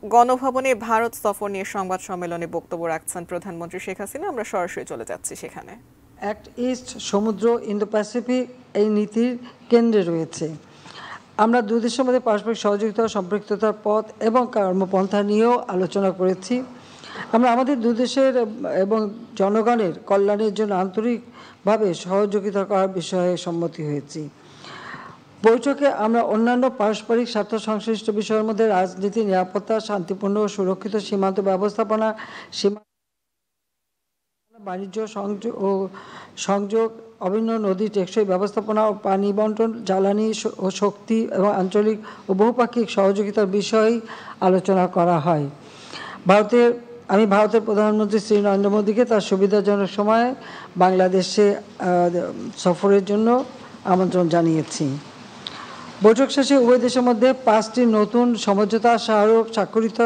গণভবনে ভারত সফর নিয়ে সংবাদ সম্মেলনে বক্তব্য রাখছেন প্রধানমন্ত্রী শেখ হাসিনা। আমরা সরাসরি চলে যাচ্ছি সেখানে। অ্যাক্ট ইস্ট সমুদ্র ইন্দো প্যাসিফিক এই নীতির কেন্দ্রে রয়েছে। আমরা দুই দেশের মধ্যে পারস্পরিক সহযোগিতা সম্পৃক্ততার পথ এবং কর্মপন্থা নিয়েও আলোচনা করেছি। আমরা আমাদের দুই দেশের এবং জনগণের কল্যাণের জন্য আন্তরিকভাবে সহযোগিতা করার বিষয়ে সম্মতি হয়েছি। বৈঠকে আমরা অন্যান্য পারস্পরিক স্বার্থ সংশ্লিষ্ট বিষয়ের মধ্যে রাজনীতি, নিরাপত্তা, শান্তিপূর্ণ ও সুরক্ষিত সীমান্ত ব্যবস্থাপনা, বাণিজ্য সংযোগ, অভিন্ন নদী টেকসই ব্যবস্থাপনা ও পানি বন্টন, জ্বালানি ও শক্তি এবং আঞ্চলিক ও বহুপাক্ষিক সহযোগিতার বিষয়ে আলোচনা করা হয়। আমি ভারতের প্রধানমন্ত্রী শ্রী নরেন্দ্র মোদীকে তার সুবিধাজনক সময়ে বাংলাদেশে সফরের জন্য আমন্ত্রণ জানিয়েছি। বৈঠক শেষে উভয় দেশের মধ্যে 5টি নতুন সমঝোতা স্মারক স্বাক্ষরিত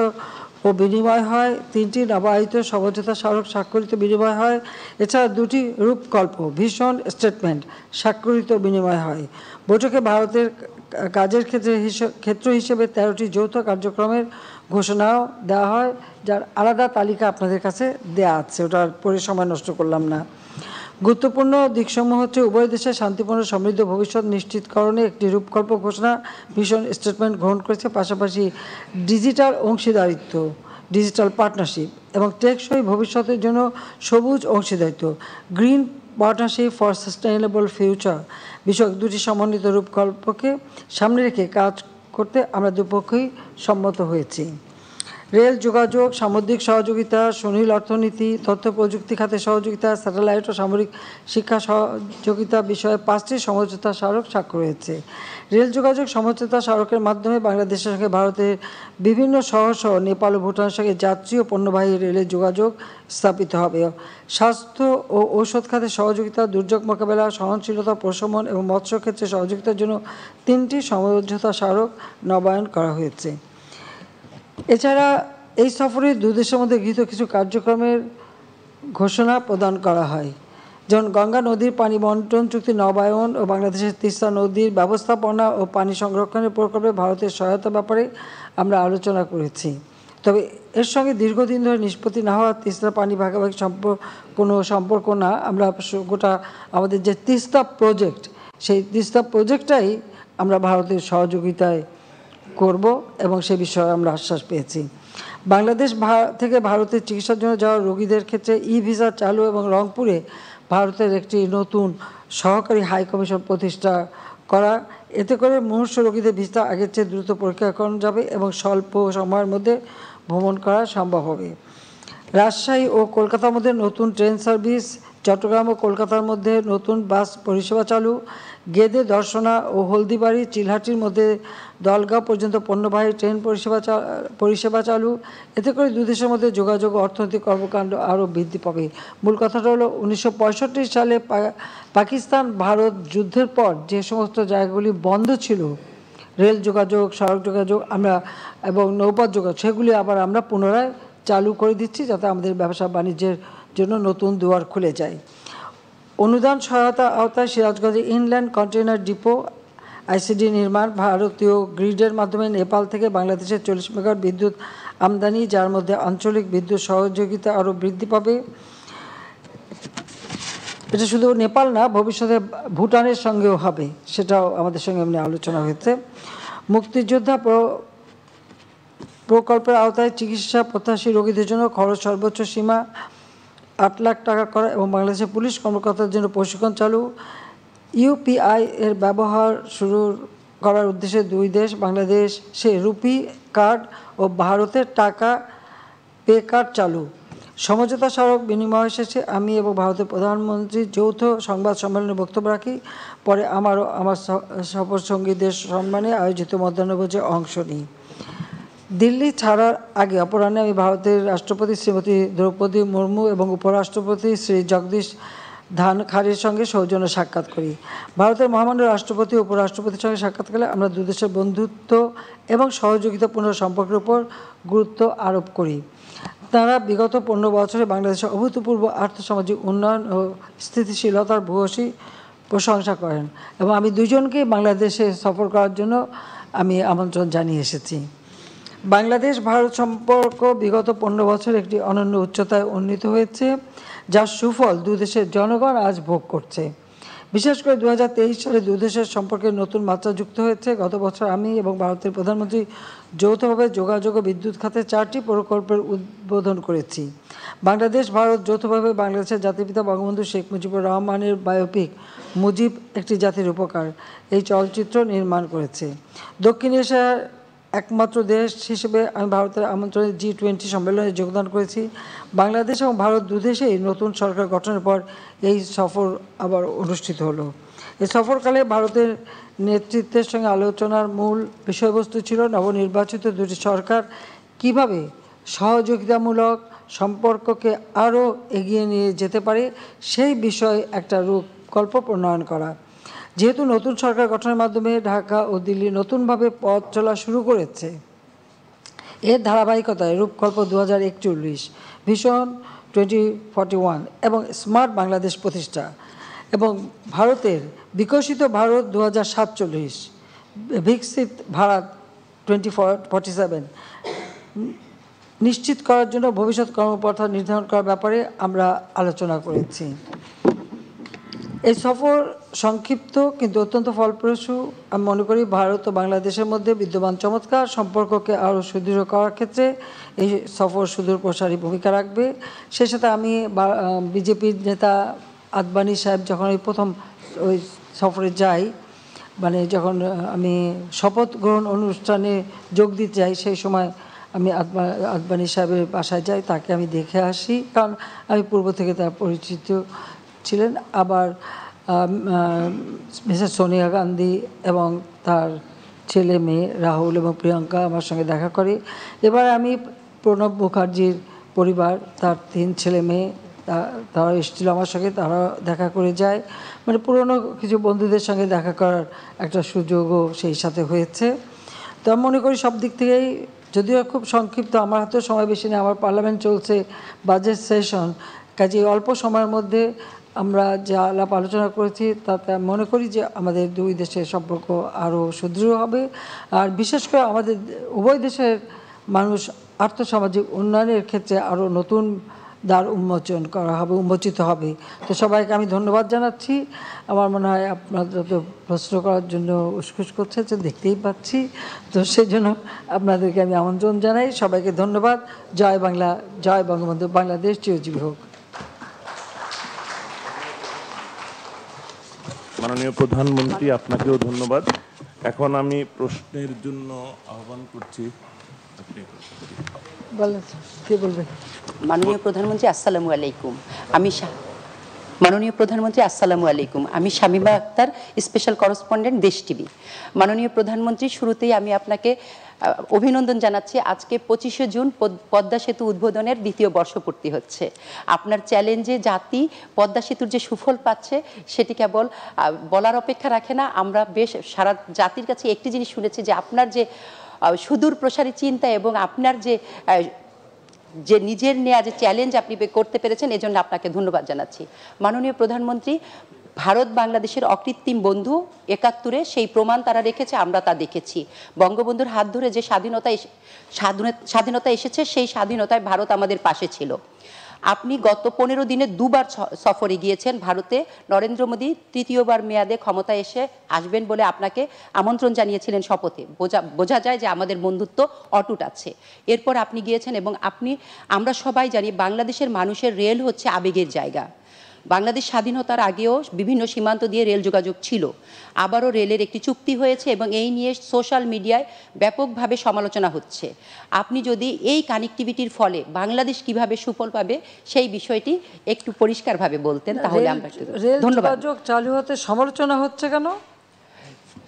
ও বিনিময় হয়, 3টি নবায়িত সমঝোতা স্মারক স্বাক্ষরিত বিনিময় হয়। এছাড়া 2টি রূপকল্প ভিশন স্টেটমেন্ট স্বাক্ষরিত বিনিময় হয়। বৈঠকে ভারতের কাজের ক্ষেত্র হিসেবে 13টি যৌথ কার্যক্রমের ঘোষণাও দেওয়া হয়, যার আলাদা তালিকা আপনাদের কাছে দেওয়া আছে, ওটা পরে সময় নষ্ট করলাম না। গুরুত্বপূর্ণ দিকসমূহ হচ্ছে উভয় দেশের শান্তিপূর্ণ সমৃদ্ধ ভবিষ্যৎ নিশ্চিতকরণে একটি রূপকল্প ঘোষণা, ভিশন স্টেটমেন্ট গ্রহণ করেছে। পাশাপাশি ডিজিটাল অংশীদারিত্ব, ডিজিটাল পার্টনারশিপ এবং টেকসই ভবিষ্যতের জন্য সবুজ অংশীদারিত্ব, green partnership for sustainable future বিষয়ক 2টি সমন্বিত রূপকল্পকে সামনে রেখে কাজ করতে আমরা দুপক্ষই সম্মত হয়েছি। রেল যোগাযোগ, সামুদ্রিক সহযোগিতা, সুনীল অর্থনীতি, তথ্য প্রযুক্তি খাতে সহযোগিতা, স্যাটেলাইট ও সামরিক শিক্ষা সহযোগিতা বিষয়ে 5টি সমঝোতা স্মারক স্বাক্ষর হয়েছে। রেল যোগাযোগ সমঝোতা স্মারকের মাধ্যমে বাংলাদেশের সঙ্গে ভারতের বিভিন্ন শহর সহ নেপাল ও ভুটানের সঙ্গে যাত্রী ও পণ্যবাহী রেলের যোগাযোগ স্থাপিত হবে। স্বাস্থ্য ও ঔষধ খাতে সহযোগিতা, দুর্যোগ মোকাবেলা, সহনশীলতা, প্রশমন এবং মৎস্য ক্ষেত্রে সহযোগিতার জন্য 3টি সমঝোতা স্মারক নবায়ন করা হয়েছে। এছাড়া এই সফরে দুই দেশের মধ্যে গৃহীত কিছু কার্যক্রমের ঘোষণা প্রদান করা হয়, যেমন গঙ্গা নদীর পানি বন্টন চুক্তি নবায়ন ও বাংলাদেশের তিস্তা নদীর ব্যবস্থাপনা ও পানি সংরক্ষণের প্রকল্পে ভারতের সহায়তার ব্যাপারে আমরা আলোচনা করেছি। তবে এর সঙ্গে দীর্ঘদিন ধরে নিষ্পত্তি না হওয়া তিস্তা পানি ভাগাভাগি কোনো সম্পর্ক না, আমরা গোটা আমাদের যে তিস্তা প্রজেক্ট, সেই তিস্তা প্রজেক্টটাই আমরা ভারতের সহযোগিতায় করব এবং সে বিষয়ে আমরা আশ্বাস পেয়েছি। বাংলাদেশ থেকে ভারতের চিকিৎসার জন্য যাওয়া রোগীদের ক্ষেত্রে ভিসা চালু এবং রংপুরে ভারতের একটি নতুন সহকারী হাই কমিশন প্রতিষ্ঠা করা, এতে করে মুমূর্ষু রোগীদের ভিসা আগের চেয়ে দ্রুত পরীক্ষা করানো যাবে এবং স্বল্প সময়ের মধ্যে ভ্রমণ করা সম্ভব হবে। রাজশাহী ও কলকাতার মধ্যে নতুন ট্রেন সার্ভিস, চট্টগ্রাম ও কলকাতার মধ্যে নতুন বাস পরিষেবা চালু, গেদে, দর্শনা ও হলদিবাড়ি, চিলহাটির মধ্যে দলগাঁও পর্যন্ত পণ্যবাহী ট্রেন পরিষেবা চালু। এতে করে দুই দেশের মধ্যে যোগাযোগ ও অর্থনৈতিক কর্মকাণ্ড আরও বৃদ্ধি পাবে। মূল কথাটা হলো 1965 সালে পাকিস্তান ভারত যুদ্ধের পর যে সমস্ত জায়গাগুলি বন্ধ ছিল, রেল যোগাযোগ, সড়ক যোগাযোগ এবং নৌপথ যোগাযোগ, সেগুলি আবার আমরা পুনরায় চালু করে দিচ্ছি, যাতে আমাদের ব্যবসা বাণিজ্যের জন্য নতুন দুয়ার খুলে যায়। অনুদান সহায়তা আওতায় সিরাজগঞ্জে ইনল্যান্ড কন্টেইনার ডিপো আইসিডি নির্মাণ, ভারতীয় গ্রিডের মাধ্যমে নেপাল থেকে বাংলাদেশের 40 মেগাওয়াট বিদ্যুৎ আমদানি, যার মধ্যে আঞ্চলিক বিদ্যুৎ সহযোগিতা আরও বৃদ্ধি পাবে। এটা শুধু নেপাল না, ভবিষ্যতে ভুটানের সঙ্গেও হবে, সেটাও আমাদের সঙ্গে এমনি আলোচনা হয়েছে। মুক্তিযোদ্ধা প্রকল্পের আওতায় চিকিৎসা প্রত্যাশী রোগীদের জন্য খরচ সর্বোচ্চ সীমা 8 লাখ টাকা করা এবং বাংলাদেশের পুলিশ কর্মকর্তাদের জন্য প্রশিক্ষণ চালু। ইউপিআই এর ব্যবহার শুরু করার উদ্দেশ্যে দুই দেশ বাংলাদেশে রুপি কার্ড ও ভারতের টাকা পে কার্ড চালু। সমঝোতা স্মারক বিনিময় শেষে আমি এবং ভারতের প্রধানমন্ত্রী যৌথ সংবাদ সম্মেলনে বক্তব্য রাখি। পরে আমার সফরসঙ্গীদের সম্মানে আয়োজিত মধ্যাহ্নভোজে অংশ নিই। দিল্লি ছাড়ার আগে অপরাহ্নে আমি ভারতের রাষ্ট্রপতি শ্রীমতী দ্রৌপদী মুর্মু এবং উপরাষ্ট্রপতি শ্রী জগদীশ ধানখারের সঙ্গে সৌজন্য সাক্ষাৎ করি। ভারতের মহামান্য রাষ্ট্রপতি ও উপরাষ্ট্রপতির সঙ্গে সাক্ষাৎকালে আমরা দুদেশের বন্ধুত্ব এবং সহযোগিতাপূর্ণ সম্পর্কের উপর গুরুত্ব আরোপ করি। তারা বিগত 15 বছরে বাংলাদেশের অভূতপূর্ব আর্থসামাজিক উন্নয়ন ও স্থিতিশীলতার ভূয়সী প্রশংসা করেন এবং আমি দুজনকেই বাংলাদেশে সফর করার জন্য আমি আমন্ত্রণ জানিয়ে এসেছি। বাংলাদেশ ভারত সম্পর্ক বিগত 15 বছর একটি অনন্য উচ্চতায় উন্নীত হয়েছে, যার সুফল দুই দেশের জনগণ আজ ভোগ করছে। বিশেষ করে 2023 সালে দুই দেশের সম্পর্কে নতুন মাত্রা যুক্ত হয়েছে। গত বছর আমি এবং ভারতের প্রধানমন্ত্রী যৌথভাবে যোগাযোগ ও বিদ্যুৎ খাতে 4টি প্রকল্পের উদ্বোধন করেছি। বাংলাদেশ ভারত যৌথভাবে বাংলাদেশের জাতিপিতা বঙ্গবন্ধু শেখ মুজিবুর রহমানের বায়োপিক মুজিব একটি জাতির উপকার এই চলচ্চিত্র নির্মাণ করেছে। দক্ষিণ এশিয়ার একমাত্র দেশ হিসেবে আমি ভারতের আমন্ত্রণে G20 সম্মেলনে যোগদান করেছি। বাংলাদেশ এবং ভারত দুদেশেই নতুন সরকার গঠনের পর এই সফর আবার অনুষ্ঠিত হলো। এই সফরকালে ভারতের নেতৃত্বের সঙ্গে আলোচনার মূল বিষয়বস্তু ছিল নবনির্বাচিত দুটি সরকার কিভাবে সহযোগিতামূলক সম্পর্ককে আরও এগিয়ে নিয়ে যেতে পারে সেই বিষয়ে একটা রূপকল্প প্রণয়ন করা। যেহেতু নতুন সরকার গঠনের মাধ্যমে ঢাকা ও দিল্লি নতুনভাবে পথ চলা শুরু করেছে, এর ধারাবাহিকতায় রূপকল্প 2041, ভিশন 2041 এবং স্মার্ট বাংলাদেশ প্রতিষ্ঠা এবং ভারতের বিকশিত ভারত 2047, বিকশিত ভারত 2047 নিশ্চিত করার জন্য ভবিষ্যৎ কর্মপন্থা নির্ধারণ করার ব্যাপারে আমরা আলোচনা করেছি। এই সফর সংক্ষিপ্ত কিন্তু অত্যন্ত ফলপ্রসূ। আমি মনে করি ভারত ও বাংলাদেশের মধ্যে বিদ্যমান চমৎকার সম্পর্ককে আরও সুদৃঢ় করার ক্ষেত্রে এই সফর সুদূর প্রসারী ভূমিকা রাখবে। সেই সাথে আমি বিজেপির নেতা আদবানি সাহেব যখন ওই প্রথম ওই সফরে যাই, মানে যখন আমি শপথ গ্রহণ অনুষ্ঠানে যোগ দিতে যাই, সেই সময় আমি আদবানি সাহেবের বাসায় যাই, তাকে আমি দেখে আসি, কারণ আমি পূর্ব থেকে তার পরিচিত ছিলেন। আবার মিসেস সোনিয়া গান্ধী এবং তার ছেলে মেয়ে রাহুল এবং প্রিয়াঙ্কা আমার সঙ্গে দেখা করে। এবার আমি প্রণব মুখার্জির পরিবার, তার 3 ছেলে মেয়ে, তারা এসেছিল আমার সঙ্গে, তারা দেখা করে যায়। মানে পুরনো কিছু বন্ধুদের সঙ্গে দেখা করার একটা সুযোগও সেই সাথে হয়েছে। তো আমি মনে করি সব দিক থেকেই, যদিও খুব সংক্ষিপ্ত, আমার হাতেও সময় বেশি নেই, আমার পার্লামেন্ট চলছে, বাজেট সেশন, কাজে অল্প সময়ের মধ্যে আমরা যা আলাপ আলোচনা করেছি তাতে আমি মনে করি যে আমাদের দুই দেশের সম্পর্ক আরও সুদৃঢ় হবে। আর বিশেষ করে আমাদের উভয় দেশের মানুষ আর্থসামাজিক উন্নয়নের ক্ষেত্রে আরও নতুন দ্বার উন্মোচিত হবে। তো সবাইকে আমি ধন্যবাদ জানাচ্ছি। আমার মনে হয় আপনাদের তো প্রশ্ন করার জন্য উসখুস করছে, যে দেখতেই পাচ্ছি, তো সেই জন্য আপনাদেরকে আমি আমন্ত্রণ জানাই। সবাইকে ধন্যবাদ। জয় বাংলা, জয় বঙ্গবন্ধু, বাংলাদেশ চিরজীবী হোক। মাননীয় প্রধানমন্ত্রী, আপনাকেও ধন্যবাদ। এখন আমি প্রশ্নের জন্য আহ্বান করছি। কে বলবেন? মাননীয় প্রধানমন্ত্রী আসসালামু আলাইকুম। মাননীয় প্রধানমন্ত্রী আসসালামু আলাইকুম। আমি শামীমা আক্তার, স্পেশাল করেসপন্ডেন্ট, দেশ টিভি। মাননীয় প্রধানমন্ত্রী, শুরুতেই আমি আপনাকে অভিনন্দন জানাচ্ছি। আজকে 25শে জুন পদ্মা সেতু উদ্বোধনের 2য় বর্ষপূর্তি হচ্ছে। আপনার চ্যালেঞ্জে জাতি পদ্মা সেতুর যে সুফল পাচ্ছে সেটি কেবল বলার অপেক্ষা রাখে না। আমরা বেশ সারা জাতির কাছে একটি জিনিস শুনেছি, যে আপনার যে সুদূর প্রসারী চিন্তা এবং আপনার যে নিজের নেওয়া যে চ্যালেঞ্জ আপনি করতে পেরেছেন, এজন্য আপনাকে ধন্যবাদ জানাচ্ছি। মাননীয় প্রধানমন্ত্রী, ভারত বাংলাদেশের অকৃত্রিম বন্ধু 71-এ, সেই প্রমাণ তারা রেখেছে, আমরা তা দেখেছি। বঙ্গবন্ধুর হাত ধরে যে স্বাধীনতা এসেছে, সেই স্বাধীনতায় ভারত আমাদের পাশে ছিল। আপনি গত 15 দিনে 2বার সফরে গিয়েছেন ভারতে। নরেন্দ্র মোদী 3য় মেয়াদে ক্ষমতায় আসবেন বলে আপনাকে আমন্ত্রণ জানিয়েছিলেন শপথে। বোঝা যায় যে আমাদের বন্ধুত্ব অটুট আছে। এরপর আপনি গিয়েছেন এবং আমরা সবাই জানি বাংলাদেশের মানুষের রেল হচ্ছে আবেগের জায়গা। বাংলাদেশ স্বাধীনতার আগেও বিভিন্ন সীমান্ত দিয়ে রেল যোগাযোগ ছিল, আবারও রেলের একটি চুক্তি হয়েছে এবং এই নিয়ে সোশ্যাল মিডিয়ায় ব্যাপকভাবে সমালোচনা হচ্ছে। আপনি যদি এই কানেক্টিভিটির ফলে বাংলাদেশ কিভাবে সুফল পাবে সেই বিষয়টি একটু পরিষ্কারভাবে বলতেন, তাহলে আমরা ধন্যবাদ। চালু হতে সমালোচনা হচ্ছে কেন?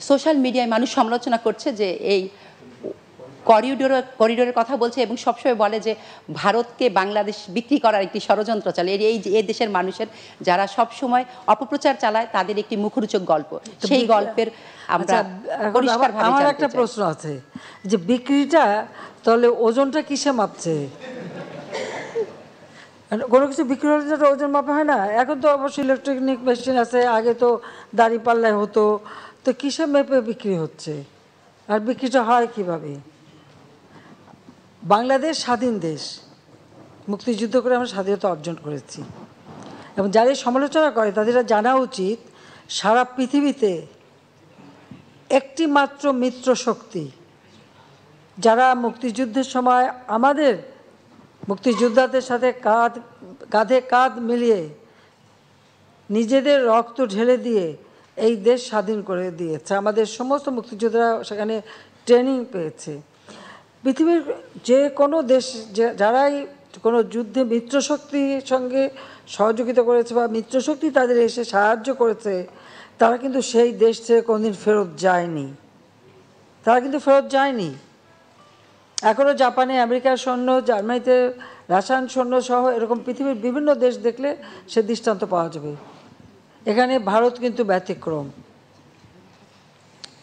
সোশ্যাল মিডিয়ায় মানুষ সমালোচনা করছে যে এই করিডোরের কথা বলছে এবং সবসময় বলে যে ভারতকে বাংলাদেশ বিক্রি করার একটি ষড়যন্ত্র চলে। এই দেশের মানুষের যারা সবসময় অপপ্রচার চালায় তাদের একটি মুখরোচক গল্প, সেই গল্পের আমরা পরিষ্কারভাবে। আমার একটা প্রশ্ন আছে, যে বিক্রিটা তাহলে ওজনটা কিসে মাপছে? কোনো কিছু বিক্রি হলে যেটা ওজন মাপা হয় না। এখন তো অবশ্যই ইলেকট্রনিক মেশিন আছে, আগে তো দাড়ি পাল্লায় হতো, তো কিসে মেপে বিক্রি হচ্ছে আর বিক্রিটা হয় কিভাবে? বাংলাদেশ স্বাধীন দেশ, মুক্তিযুদ্ধ করে আমরা স্বাধীনতা অর্জন করেছি, এবং যারা এই সমালোচনা করে তাদের জানা উচিত সারা পৃথিবীতে একটি মাত্র মিত্র শক্তি যারা মুক্তিযুদ্ধের সময় আমাদের মুক্তিযোদ্ধাদের সাথে কাঁধে কাঁধ মিলিয়ে নিজেদের রক্ত ঢেলে দিয়ে এই দেশ স্বাধীন করে দিয়েছে। আমাদের সমস্ত মুক্তিযোদ্ধারা সেখানে ট্রেনিং পেয়েছে। পৃথিবীর যে কোনো দেশ যারাই কোনো যুদ্ধে মিত্রশক্তির সঙ্গে সহযোগিতা করেছে বা মিত্রশক্তি তাদের এসে সাহায্য করেছে, তারা কিন্তু সেই দেশ থেকে কোনোদিন ফেরত যায়নি। তারা কিন্তু ফেরত যায়নি। এখনও জাপানে আমেরিকার সৈন্য, জার্মানিতে রাশিয়ান সৈন্য সহ এরকম পৃথিবীর বিভিন্ন দেশ দেখলে সে দৃষ্টান্ত পাওয়া যাবে। এখানে ভারত কিন্তু ব্যতিক্রম।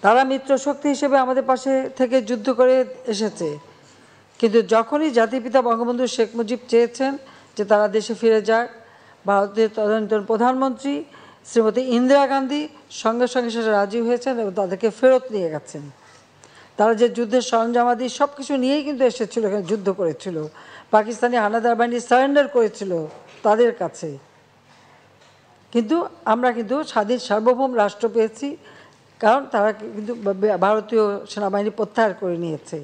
তারা মিত্রশক্তি হিসেবে আমাদের পাশে থেকে যুদ্ধ করে এসেছে, কিন্তু যখনই জাতিপিতা বঙ্গবন্ধু শেখ মুজিব চেয়েছেন যে তারা দেশে ফিরে যাক, ভারতের তদানীন্তন প্রধানমন্ত্রী শ্রীমতী ইন্দিরা গান্ধী সঙ্গে সঙ্গে সেটা রাজি হয়েছেন এবং তাদেরকে ফেরত নিয়ে গেছেন। তারা যে যুদ্ধের সরঞ্জামাদি সব কিছু নিয়েই কিন্তু এসেছিল, এখানে যুদ্ধ করেছিল। পাকিস্তানি হানাদার বাহিনী সারেন্ডার করেছিল তাদের কাছে, কিন্তু আমরা কিন্তু স্বাধীন সার্বভৌম রাষ্ট্র পেয়েছি, কারণ তারা কিন্তু ভারতীয় সেনাবাহিনী প্রত্যাহার করে নিয়েছে।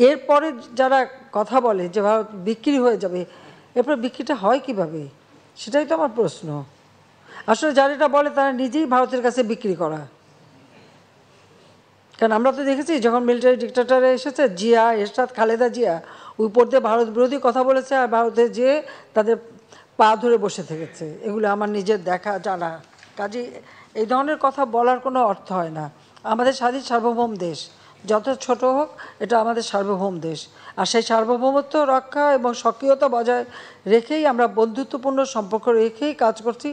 এরপরে যারা কথা বলে যে ভারত বিক্রি হয়ে যাবে, এরপরে বিক্রিটা হয় কিভাবে, সেটাই তো আমার প্রশ্ন। আসলে যারা এটা বলে তারা নিজেই ভারতের কাছে বিক্রি করা। কারণ আমরা তো দেখেছি যখন মিলিটারি ডিক্টেটর এসেছে, জিয়া, এরশাদ, খালেদা জিয়া উপর দিয়ে ভারত বিরোধী কথা বলেছে আর ভারতে যেয়ে তাদের পা ধরে বসে থেকেছে। এগুলো আমার নিজের দেখা জানা। কাজে এই ধরনের কথা বলার কোনো অর্থ হয় না। আমাদের স্বাধীন সার্বভৌম দেশ, যত ছোট হোক, এটা আমাদের সার্বভৌম দেশ। আর সেই সার্বভৌমত্ব রক্ষা এবং সক্রিয়তা বজায় রেখেই আমরা বন্ধুত্বপূর্ণ সম্পর্ক রেখেই কাজ করছি।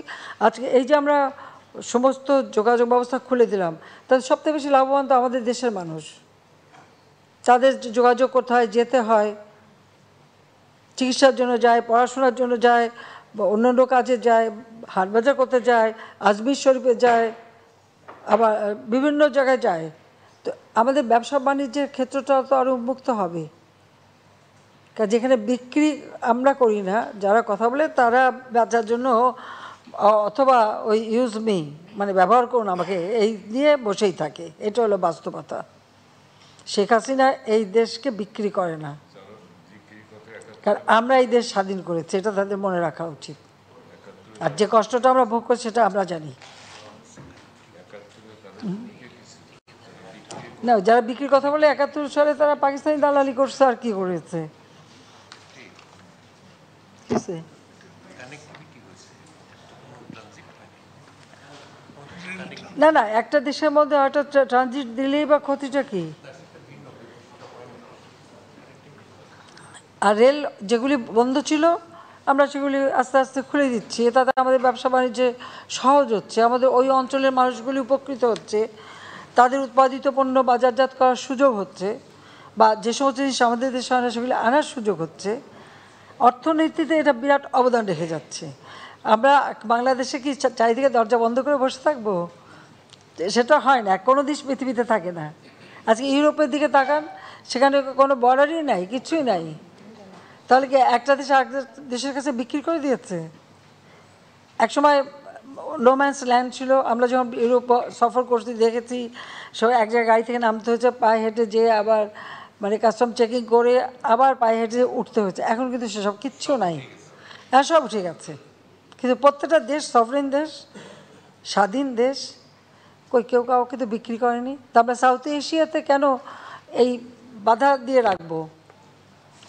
আজকে এই যে আমরা সমস্ত যোগাযোগ ব্যবস্থা খুলে দিলাম, তাদের সবথেকে বেশি লাভবান তো আমাদের দেশের মানুষ। তাদের যোগাযোগ করতে হয়, যেতে হয়, চিকিৎসার জন্য যায়, পড়াশোনার জন্য যায়, বা অন্যান্য কাজে যায়, হাটবাজার করতে যায়, আজমির শরীফে যায়, আবার বিভিন্ন জায়গায় যায়। তো আমাদের ব্যবসা বাণিজ্যের ক্ষেত্রটা তো আরও উন্মুক্ত হবে। যেখানে বিক্রি আমরা করি না, যারা কথা বলে তারা বেচার জন্য অথবা ওই ইউজ মি, মানে ব্যবহার করুন আমাকে, এই নিয়ে বসেই থাকে। এটা হলো বাস্তবতা। শেখ হাসিনা এই দেশকে বিক্রি করে না, কারণ আমরা এই দেশ স্বাধীন করেছি, এটা তাদের মনে রাখা উচিত। আর যে কষ্টটা আমরা ভোগ করছি সেটা আমরা জানি না। যারা বিক্রির কথা বলে ৭১ সালে তারা পাকিস্তানি দালালি করছে, আর কি করেছে? না না, একটা দেশের মধ্যে হয়তো ট্রানজিট দিলেই বা ক্ষতিটা কি? আর রেল যেগুলি বন্ধ ছিল আমরা সেগুলি আস্তে আস্তে খুলে দিচ্ছি। তাতে আমাদের ব্যবসা বাণিজ্যে সহজ হচ্ছে, আমাদের ওই অঞ্চলের মানুষগুলি উপকৃত হচ্ছে, তাদের উৎপাদিত পণ্য বাজারজাত করার সুযোগ হচ্ছে, বা যে সমস্ত জিনিস আমাদের দেশে আনা সেগুলি আনার সুযোগ হচ্ছে। অর্থনীতিতে এটা বিরাট অবদান রেখে যাচ্ছে। আমরা বাংলাদেশে কি চারিদিকে দরজা বন্ধ করে বসে থাকবো? সেটা হয় না, কোনো দেশ পৃথিবীতে থাকে না। আজকে ইউরোপের দিকে তাকান, সেখানে কোনো বর্ডারই নাই, কিছুই নাই। তাহলে কি একটা দেশ আরেকটা দেশের কাছে বিক্রি করে দিয়েছে? একসময় নোম্যান্স ল্যান্ড ছিল। আমরা যখন ইউরোপ সফর করতে দেখেছি, সব এক জায়গায় গাড়ি থেকে নামতে হয়েছে, পায়ে হেঁটে যেয়ে আবার মানে কাস্টম চেকিং করে আবার পায়ে হেঁটে উঠতে হয়েছে। এখন কিন্তু সেসব কিচ্ছু নাই, হ্যাঁ সব ঠিক আছে। কিন্তু প্রত্যেকটা দেশ সফরেন দেশ, স্বাধীন দেশ, কেউ কাউকে তো বিক্রি করেনি। তা আমরা সাউথ এশিয়াতে কেন এই বাধা দিয়ে রাখবো?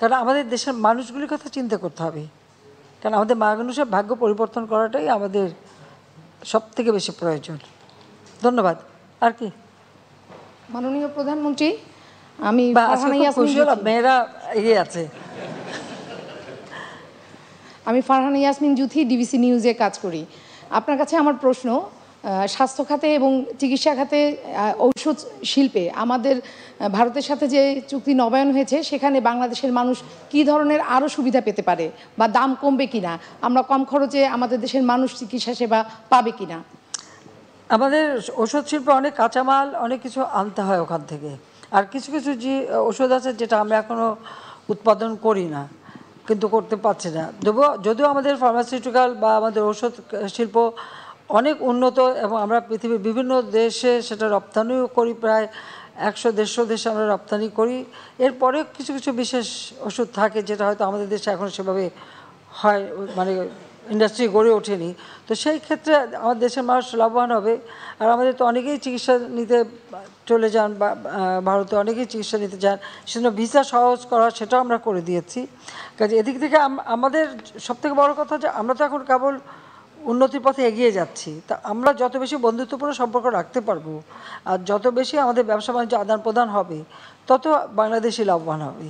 কারণ আমাদের দেশের মানুষগুলির কথা চিন্তা করতে হবে, কারণ আমাদের মানুষের ভাগ্য পরিবর্তন করাটাই আমাদের সব থেকে বেশি প্রয়োজন। ধন্যবাদ। আর কি? মাননীয় প্রধানমন্ত্রী, আমি মেয়েরা এগিয়ে আছে। আমি ফারহানা ইয়াসমিন জুথি, ডিবিসি নিউজে কাজ করি। আপনার কাছে আমার প্রশ্ন, স্বাস্থ্য খাতে এবং চিকিৎসা খাতে, ঔষধ শিল্পে আমাদের ভারতের সাথে যে চুক্তি নবায়ন হয়েছে, সেখানে বাংলাদেশের মানুষ কি ধরনের আরও সুবিধা পেতে পারে, বা দাম কমবে কিনা, আমরা কম খরচে আমাদের দেশের মানুষ চিকিৎসা সেবা পাবে কিনা? আমাদের ওষুধ শিল্পে অনেক কাঁচামাল, অনেক কিছু আনতে হয় ওখান থেকে। আর কিছু কিছু যে ওষুধ আছে যেটা আমরা এখনও উৎপাদন করি না, কিন্তু করতে পারছি না। যদিও আমাদের ফার্মাসিউটিক্যাল বা আমাদের ঔষধ শিল্প অনেক উন্নত এবং আমরা পৃথিবীর বিভিন্ন দেশে সেটা রপ্তানিও করি, প্রায় 100-150 দেশে আমরা রপ্তানি করি। এরপরে কিছু কিছু বিশেষ ওষুধ থাকে যেটা হয়তো আমাদের দেশে এখন সেভাবে হয়, মানে ইন্ডাস্ট্রি গড়ে ওঠেনি। তো সেই ক্ষেত্রে আমাদের দেশের মানুষ লাভবান হবে। আর আমাদের তো অনেকেই চিকিৎসা নিতে চলে যান, বা ভারতে অনেকেই চিকিৎসা নিতে যান, সেজন্য ভিসা সহজ করা সেটাও আমরা করে দিয়েছি। কাজে এদিক থেকে আমাদের সবথেকে বড় কথা যে আমরা তো এখন কেবল উন্নতির পথে এগিয়ে যাচ্ছি। তা আমরা যত বেশি বন্ধুত্বপূর্ণ সম্পর্ক রাখতে পারবো আর যত বেশি আমাদের ব্যবসা বাণিজ্য আদান প্রদান হবে, তত বাংলাদেশি লাভবান হবে।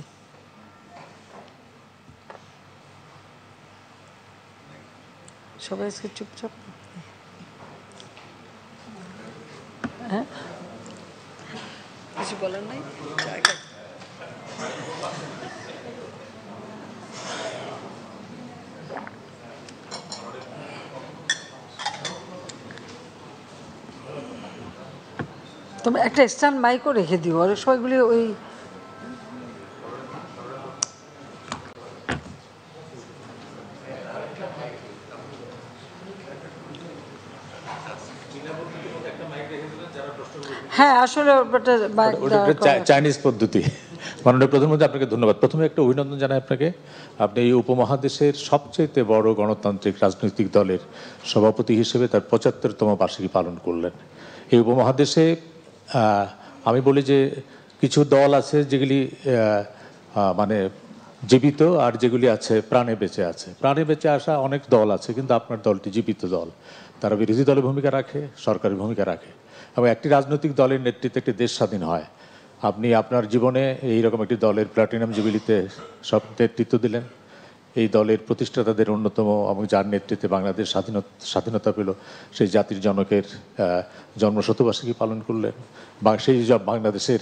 সবাই আজকে চুপচাপ, হ্যাঁ, কিছু বলার নাই। তুমি একটা স্ট্যান্ড মাইকও রেখে দিও, অনেক সময়গুলি ওই হ্যাঁ, আসলে চাইনিজ পদ্ধতি। মাননীয় প্রধানমন্ত্রী, আপনাকে ধন্যবাদ। প্রথমে একটা অভিনন্দন জানাই আপনাকে। আপনি এই উপমহাদেশের সবচেয়ে বড় গণতান্ত্রিক রাজনৈতিক দলের সভাপতি হিসেবে তার 75তম বার্ষিকী পালন করলেন। এই উপমহাদেশে আমি বলি যে কিছু দল আছে যেগুলি মানে জীবিত, আর যেগুলি আছে প্রাণে বেঁচে আছে। প্রাণে বেঁচে আসা অনেক দল আছে, কিন্তু আপনার দলটি জীবিত দল। তারা বিরোধী দলের ভূমিকা রাখে, সরকারি ভূমিকা রাখে, এবং একটি রাজনৈতিক দলের নেতৃত্বে একটি দেশ স্বাধীন হয়। আপনি আপনার জীবনে এইরকম একটি দলের প্লাটিনাম জুবিলিতে সব নেতৃত্ব দিলেন। এই দলের প্রতিষ্ঠাতাদের অন্যতম, এবং যার নেতৃত্বে বাংলাদেশ স্বাধীনতা পেল, সেই জাতির জনকের জন্মশতবার্ষিকী পালন করলেন, বা সেই বাংলাদেশের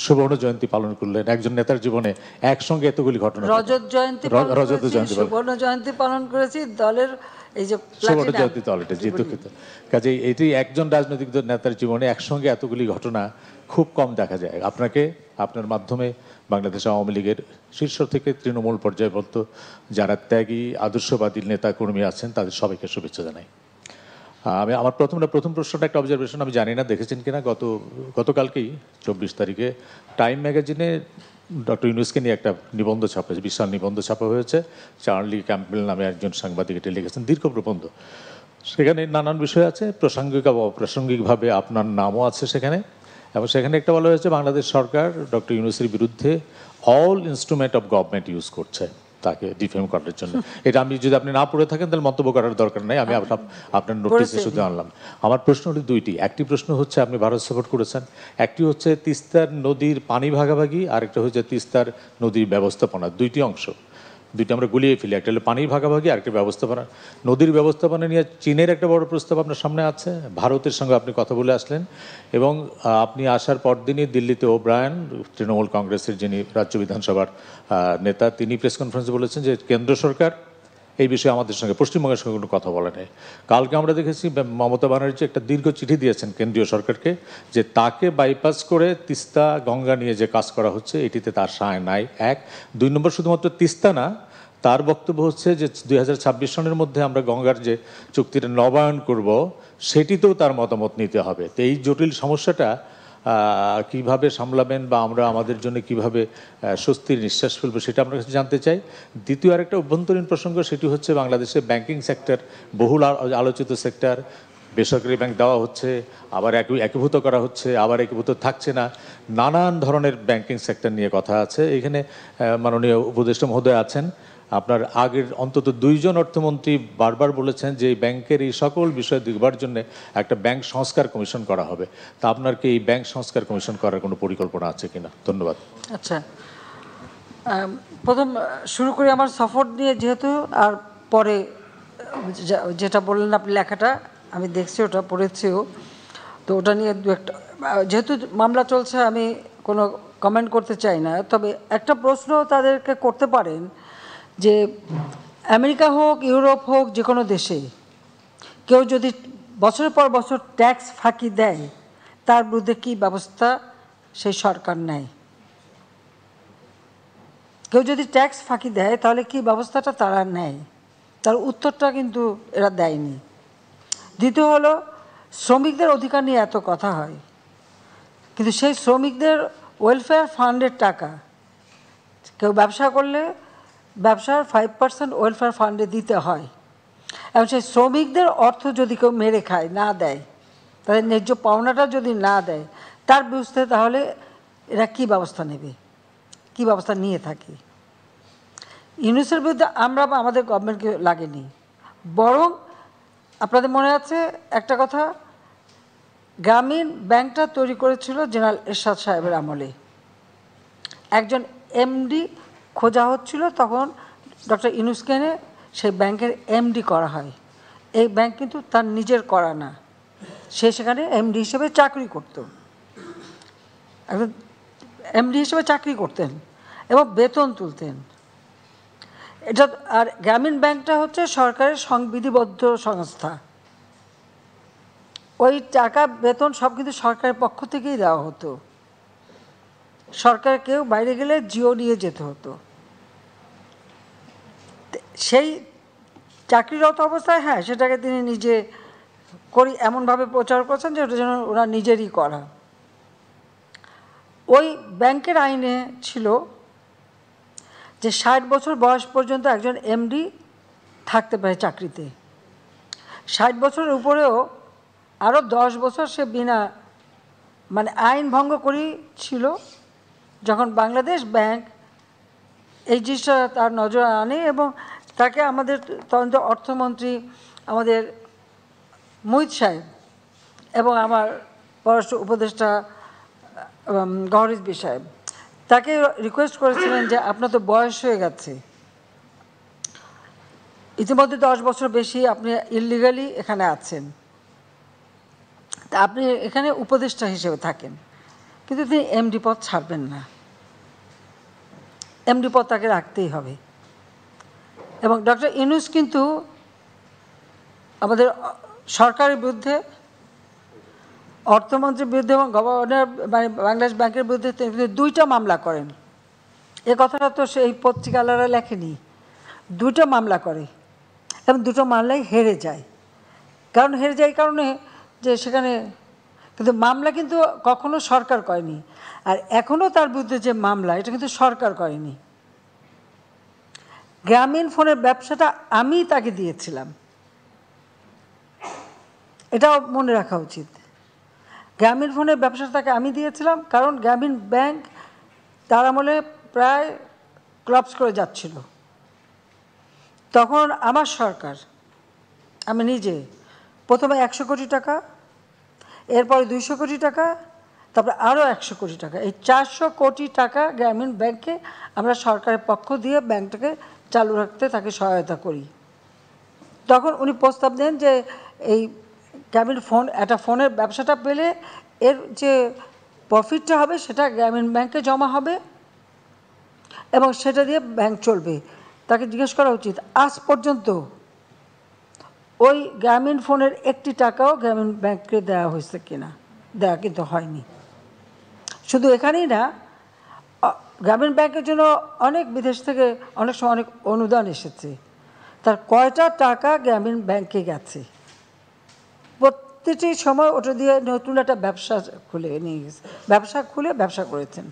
সুবর্ণ জয়ন্তী পালন করলেন। একজন নেতার জীবনে একসঙ্গে এতগুলি ঘটনা, রজত জয়ন্তী, সুবর্ণ জয়ন্তী পালন করেছি, দলের এই যে সুবর্ণ জয়ন্তী দল, এটা দুঃখিত। কাজেই এটি একজন রাজনৈতিক নেতার জীবনে একসঙ্গে এতগুলি ঘটনা খুব কম দেখা যায়। আপনাকে, আপনার মাধ্যমে বাংলাদেশ আওয়ামী লীগের শীর্ষ থেকে তৃণমূল পর্যায় পর্যন্ত যারা ত্যাগী আদর্শবাদী নেতা কর্মী আছেন, তাদের সবাইকে শুভেচ্ছা জানাই। আমি আমার প্রথম প্রশ্নটা একটা অবজারভেশন, আমি জানি না দেখেছেন কিনা, গতকালকেই 24 তারিখে টাইম ম্যাগাজিনে ডক্টর ইউনূসকে নিয়ে একটা নিবন্ধ ছাপা হয়েছে, বিশাল নিবন্ধ ছাপা হয়েছে। চার্লি ক্যাম্পবেল নামে একজন সাংবাদিক এটা লিখেছেন, দীর্ঘ প্রবন্ধ। সেখানে নানান বিষয় আছে, প্রাসঙ্গিক বা অপ্রাসঙ্গিকভাবে আপনার নামও আছে সেখানে। এবং সেখানে একটা বলা হয়েছে বাংলাদেশ সরকার ডক্টর ইউনূসের বিরুদ্ধে all instrument of government use করছে তাকে ডিফেম করার জন্য। এটা আমি যদি আপনি না পড়ে থাকেন তাহলে মন্তব্য করার দরকার নাই, আমি আপনার নোটিসে শুধু আনলাম। আমার প্রশ্ন হলো দুইটি। একটি প্রশ্ন হচ্ছে আপনি ভারত সাপোর্ট করেছেন, একটি হচ্ছে তিস্তার নদীর পানি ভাগাভাগি, আরেকটা হচ্ছে তিস্তার নদীর ব্যবস্থাপনা। দুইটি অংশ, দুইটা আমরা গুলিয়ে ফেলি। একটা হলো পানির ভাগাভাগি, আরেকটা ব্যবস্থাপনা। নদীর ব্যবস্থাপনা নিয়ে চীনের একটা বড় প্রস্তাব আপনার সামনে আছে, ভারতের সঙ্গে আপনি কথা বলে আসলেন, এবং আপনি আসার পরদিনই দিল্লিতে ওব্রায়ন, তৃণমূল কংগ্রেসের যিনি রাজ্য বিধানসভার নেতা, তিনি প্রেস কনফারেন্সে বলেছেন যে কেন্দ্র সরকার এই বিষয়ে আমাদের সঙ্গে, পশ্চিমবঙ্গের সঙ্গে কোনো কথা বলে নেই। কালকে আমরা দেখেছি মমতা ব্যানার্জি একটা দীর্ঘ চিঠি দিয়েছেন কেন্দ্রীয় সরকারকে, যে তাকে বাইপাস করে তিস্তা গঙ্গা নিয়ে যে কাজ করা হচ্ছে এটিতে তার সায় নাই। এক, দুই নম্বর, শুধুমাত্র তিস্তা না, তার বক্তব্য হচ্ছে যে 2026 সনের মধ্যে আমরা গঙ্গার যে চুক্তিটা নবায়ন করব সেটিতেও তার মতামত নিতে হবে। তো এই জটিল সমস্যাটা কিভাবে সামলাবেন, বা আমরা আমাদের জন্য কিভাবে স্বস্তির নিঃশ্বাস ফেলবো, সেটা আপনার কাছে জানতে চাই। দ্বিতীয় আরেকটা অভ্যন্তরীণ প্রসঙ্গ, সেটি হচ্ছে বাংলাদেশের ব্যাংকিং সেক্টর, বহুল আলোচিত সেক্টর। বেসরকারি ব্যাংক দেওয়া হচ্ছে, আবার একীভূত করা হচ্ছে, আবার একীভূত থাকছে না, নানান ধরনের ব্যাংকিং সেক্টর নিয়ে কথা আছে। এখানে মাননীয় উপদেষ্টা মহোদয় আছেন, আপনার আগের অন্তত 2 জন অর্থমন্ত্রী বারবার বলেছেন যে এই ব্যাংকের এই সকল বিষয় দেখবার জন্য একটা ব্যাংক সংস্কার কমিশন করা হবে। তা আপনার কি এই ব্যাংক সংস্কার কমিশন করার কোনো পরিকল্পনা আছে কিনা? ধন্যবাদ। আচ্ছা, প্রথম শুরু করি আমার সফর নিয়ে, যেহেতু আর পরে যেটা বললেন আপনি লেখাটা আমি দেখছি, ওটা পড়েছিও, তো ওটা নিয়ে দু একটা, যেহেতু মামলা চলছে আমি কোনো কমেন্ট করতে চাই না। তবে একটা প্রশ্ন তাদেরকে করতে পারেন যে আমেরিকা হোক, ইউরোপ হোক, যে কোনো দেশে কেউ যদি বছরের পর বছর ট্যাক্স ফাঁকি দেয়, তার বিরুদ্ধে কী ব্যবস্থা সেই সরকার নেয়? কেউ যদি ট্যাক্স ফাঁকি দেয় তাহলে কি ব্যবস্থাটা তারা নেয়, তার উত্তরটা কিন্তু এরা দেয়নি। দ্বিতীয় হলো, শ্রমিকদের অধিকার নিয়ে এত কথা হয়, কিন্তু সেই শ্রমিকদের ওয়েলফেয়ার ফান্ডের টাকা কেউ ব্যবসা করলে ব্যবসার 5% ওয়েলফেয়ার ফান্ডে দিতে হয়, এবং সেই শ্রমিকদের অর্থ যদি কেউ মেরে খায়, না দেয়, তাদের ন্যায্য পাওনাটা যদি না দেয়, তার বিরুদ্ধে তাহলে এরা কী ব্যবস্থা নেবে, কী ব্যবস্থা নিয়ে থাকে। ইউনূসের বিরুদ্ধে আমরা বা আমাদের গভর্নমেন্টকে লাগেনি, বরং আপনাদের মনে আছে একটা কথা, গ্রামীণ ব্যাংকটা তৈরি করেছিল জেনারেল এরশাদ সাহেবের আমলে। একজন এমডি খোঁজা হচ্ছিল, তখন ডক্টর ইউনূসকে এনে সেই ব্যাংকের এমডি করা হয়। এই ব্যাংক কিন্তু তার নিজের করা না, সে সেখানে এমডি হিসেবে চাকরি করত, একজন এমডি হিসেবে চাকরি করতেন এবং বেতন তুলতেন। এটা আর গ্রামীণ ব্যাংকটা হচ্ছে সরকারের সংবিধিবদ্ধ সংস্থা, ওই টাকা বেতন সব কিন্তু সরকারের পক্ষ থেকেই দেওয়া হতো, সরকার কেউ বাইরে গেলে জিও নিয়ে যেতে হতো। সেই চাকরিরত অবস্থায় হ্যাঁ সেটাকে তিনি নিজে করি এমনভাবে প্রচার করছেন যে ওটা যেন ওরা নিজেরই করা। ওই ব্যাংকের আইনে ছিল যে 60 বছর বয়স পর্যন্ত একজন এমডি থাকতে পারে চাকরিতে, 60 বছরের উপরেও আরও 10 বছর সে বিনা মানে আইন ভঙ্গ করেই ছিল। যখন বাংলাদেশ ব্যাংক এই জিনিসটা তার নজরে আনে এবং তাকে আমাদের তদন্ত অর্থমন্ত্রী আমাদের মুহিত সাহেব এবং আমার পররাষ্ট্র উপদেষ্টা গওহর রিজভী সাহেব তাকে রিকোয়েস্ট করেছিলেন যে আপনার তো বয়স হয়ে গেছে, ইতিমধ্যে 10 বছর বেশি আপনি ইললিগালি এখানে আছেন, তা আপনি এখানে উপদেষ্টা হিসেবে থাকেন, কিন্তু তিনি এমডি পদ ছাড়বেন না, এমডি পদ তাকে রাখতেই হবে। এবং ডক্টর ইউনূস কিন্তু আমাদের সরকারের বিরুদ্ধে, অর্থমন্ত্রীর বিরুদ্ধে এবং গভর্নর মানে বাংলাদেশ ব্যাংকের বিরুদ্ধে তিনি 2টা মামলা করেন। এ কথাটা তো সেই পত্রিকালারা লেখেনি, 2টা মামলা করে এবং 2টো মামলাই হেরে যায়। কারণ হেরে যায় এই কারণে যে সেখানে কিন্তু মামলা কিন্তু কখনো সরকার করেনি, আর এখনও তার বিরুদ্ধে যে মামলা এটা কিন্তু সরকার করেনি। গ্রামীণ ফোনের ব্যবসাটা আমি তাকে দিয়েছিলাম, এটাও মনে রাখা উচিত। গ্রামীণ ফোনের ব্যবসাটা তাকে আমি দিয়েছিলাম, কারণ গ্রামীণ ব্যাংক তার আমলে প্রায় ক্লাপস করে যাচ্ছিল। তখন আমার সরকার, আমি নিজে প্রথমে 100 কোটি টাকা, এরপরে 200 কোটি টাকা, তারপরে আরও 100 কোটি টাকা, এই 400 কোটি টাকা গ্রামীণ ব্যাংকে আমরা সরকারের পক্ষ দিয়ে ব্যাংকটাকে চালু রাখতে তাকে সহায়তা করি। তখন উনি প্রস্তাব দেন যে এই গ্রামীণ ফোন একটা ফোনের ব্যবসাটা পেলে এর যে প্রফিটটা হবে সেটা গ্রামীণ ব্যাংকে জমা হবে এবং সেটা দিয়ে ব্যাংক চলবে। তাকে জিজ্ঞেস করা উচিত আজ পর্যন্ত ওই গ্রামীণ ফোনের 1টি টাকাও গ্রামীণ ব্যাংকে দেওয়া হয়েছে কিনা, দেওয়া কিন্তু হয়নি। শুধু এখানেই না, গ্রামীণ ব্যাংকের জন্য অনেক বিদেশ থেকে অনেক সময় অনেক অনুদান এসেছে, তার কয়টা টাকা গ্রামীণ ব্যাংকে গেছে, প্রতিটি সময় ওটা দিয়ে নতুন একটা ব্যবসা খুলে নিয়ে গেছে, ব্যবসা করেছেন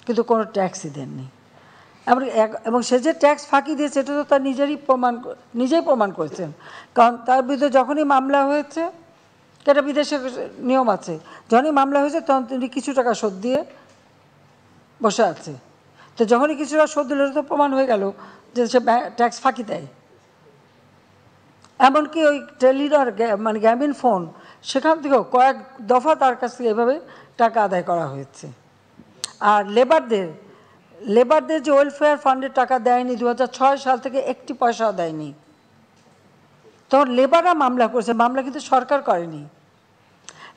কিন্তু কোনো ট্যাক্সই দেননি। এবং সে যে ট্যাক্স ফাঁকি দিয়েছে এটা তো তার নিজেই প্রমাণ করেছেন, কারণ তার বিরুদ্ধে যখনই মামলা হয়েছে, এটা বিদেশে নিয়ম আছে, যখনই মামলা হয়েছে তখন তিনি কিছু টাকা শোধ দিয়ে বসে আছে। তো যখনই কিছু টাকা শোধ দিল তো প্রমাণ হয়ে গেল যে সে ট্যাক্স ফাঁকি দেয়। এমনকি ওই টেলিডর মানে গ্রামীণ ফোন সেখান থেকেও কয়েক দফা তার কাছ থেকে এভাবে টাকা আদায় করা হয়েছে। আর লেবারদের যে ওয়েলফেয়ার ফান্ডের টাকা দেয়নি 2006 সাল থেকে 1টি পয়সাও দেয়নি, তখন লেবাররা মামলা করেছে, মামলা কিন্তু সরকার করেনি,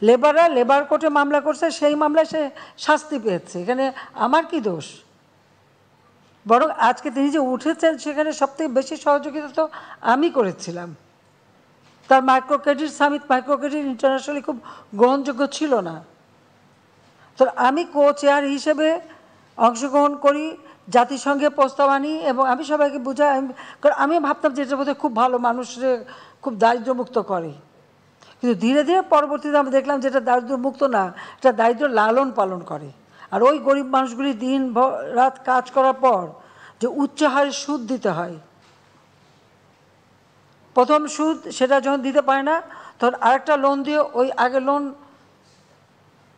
লেবাররা লেবার কোর্টে মামলা করছে, সেই মামলায় সে শাস্তি পেয়েছে। এখানে আমার কি দোষ? বরং আজকে তিনি যে উঠেছেন সেখানে সবথেকে বেশি সহযোগিতা তো আমি করেছিলাম। তার micro credit summit, micro credit internationally খুব গ্রহণযোগ্য ছিল না, তো আমি কো চেয়ার হিসেবে অংশগ্রহণ করি, জাতিসংঘে প্রস্তাব আনি এবং আমি সবাইকে বুঝাই, কারণ আমি ভাবতাম যে এটার মধ্যে খুব ভালো, মানুষের খুব দারিদ্র্যমুক্ত করে, কিন্তু ধীরে ধীরে পরবর্তীতে আমি দেখলাম যে এটা দারিদ্র্যমুক্ত না, এটা দারিদ্র্য লালন পালন করে। আর ওই গরিব মানুষগুলি দিন রাত কাজ করার পর যে উচ্চ হারে সুদ দিতে হয়, প্রথম সুদ সেটা যখন দিতে পারে না তখন আরেকটা লোন দিয়ে ওই আগের লোন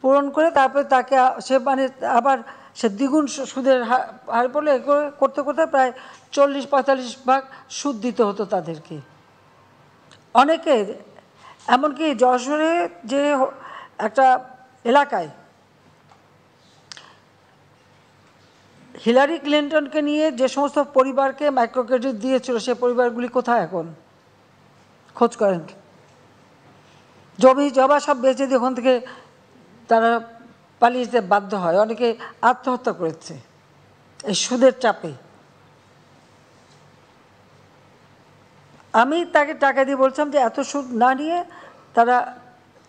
পূরণ করে তারপরে তাকে সে মানে আবার সে দ্বিগুণ সুদের হার পড়লে করতে করতে প্রায় 40-45 ভাগ সুদ দিতে হতো তাদেরকে। অনেকে এমনকি যশোরে যে একটা এলাকায় হিলারি ক্লিন্টনকে নিয়ে যে সমস্ত পরিবারকে মাইক্রো ক্রেডিট দিয়েছিল, সে পরিবারগুলি কোথায় এখন? খোঁজ করেন। জমি জমা সব বেচে দিয়ে ওখান থেকে তারা পালিয়ে যেতে বাধ্য হয়, অনেকে আত্মহত্যা করেছে এই সুদের চাপে। আমি তাকে টাকা দিয়ে বলছিলাম যে এত সুদ না নিয়ে তারা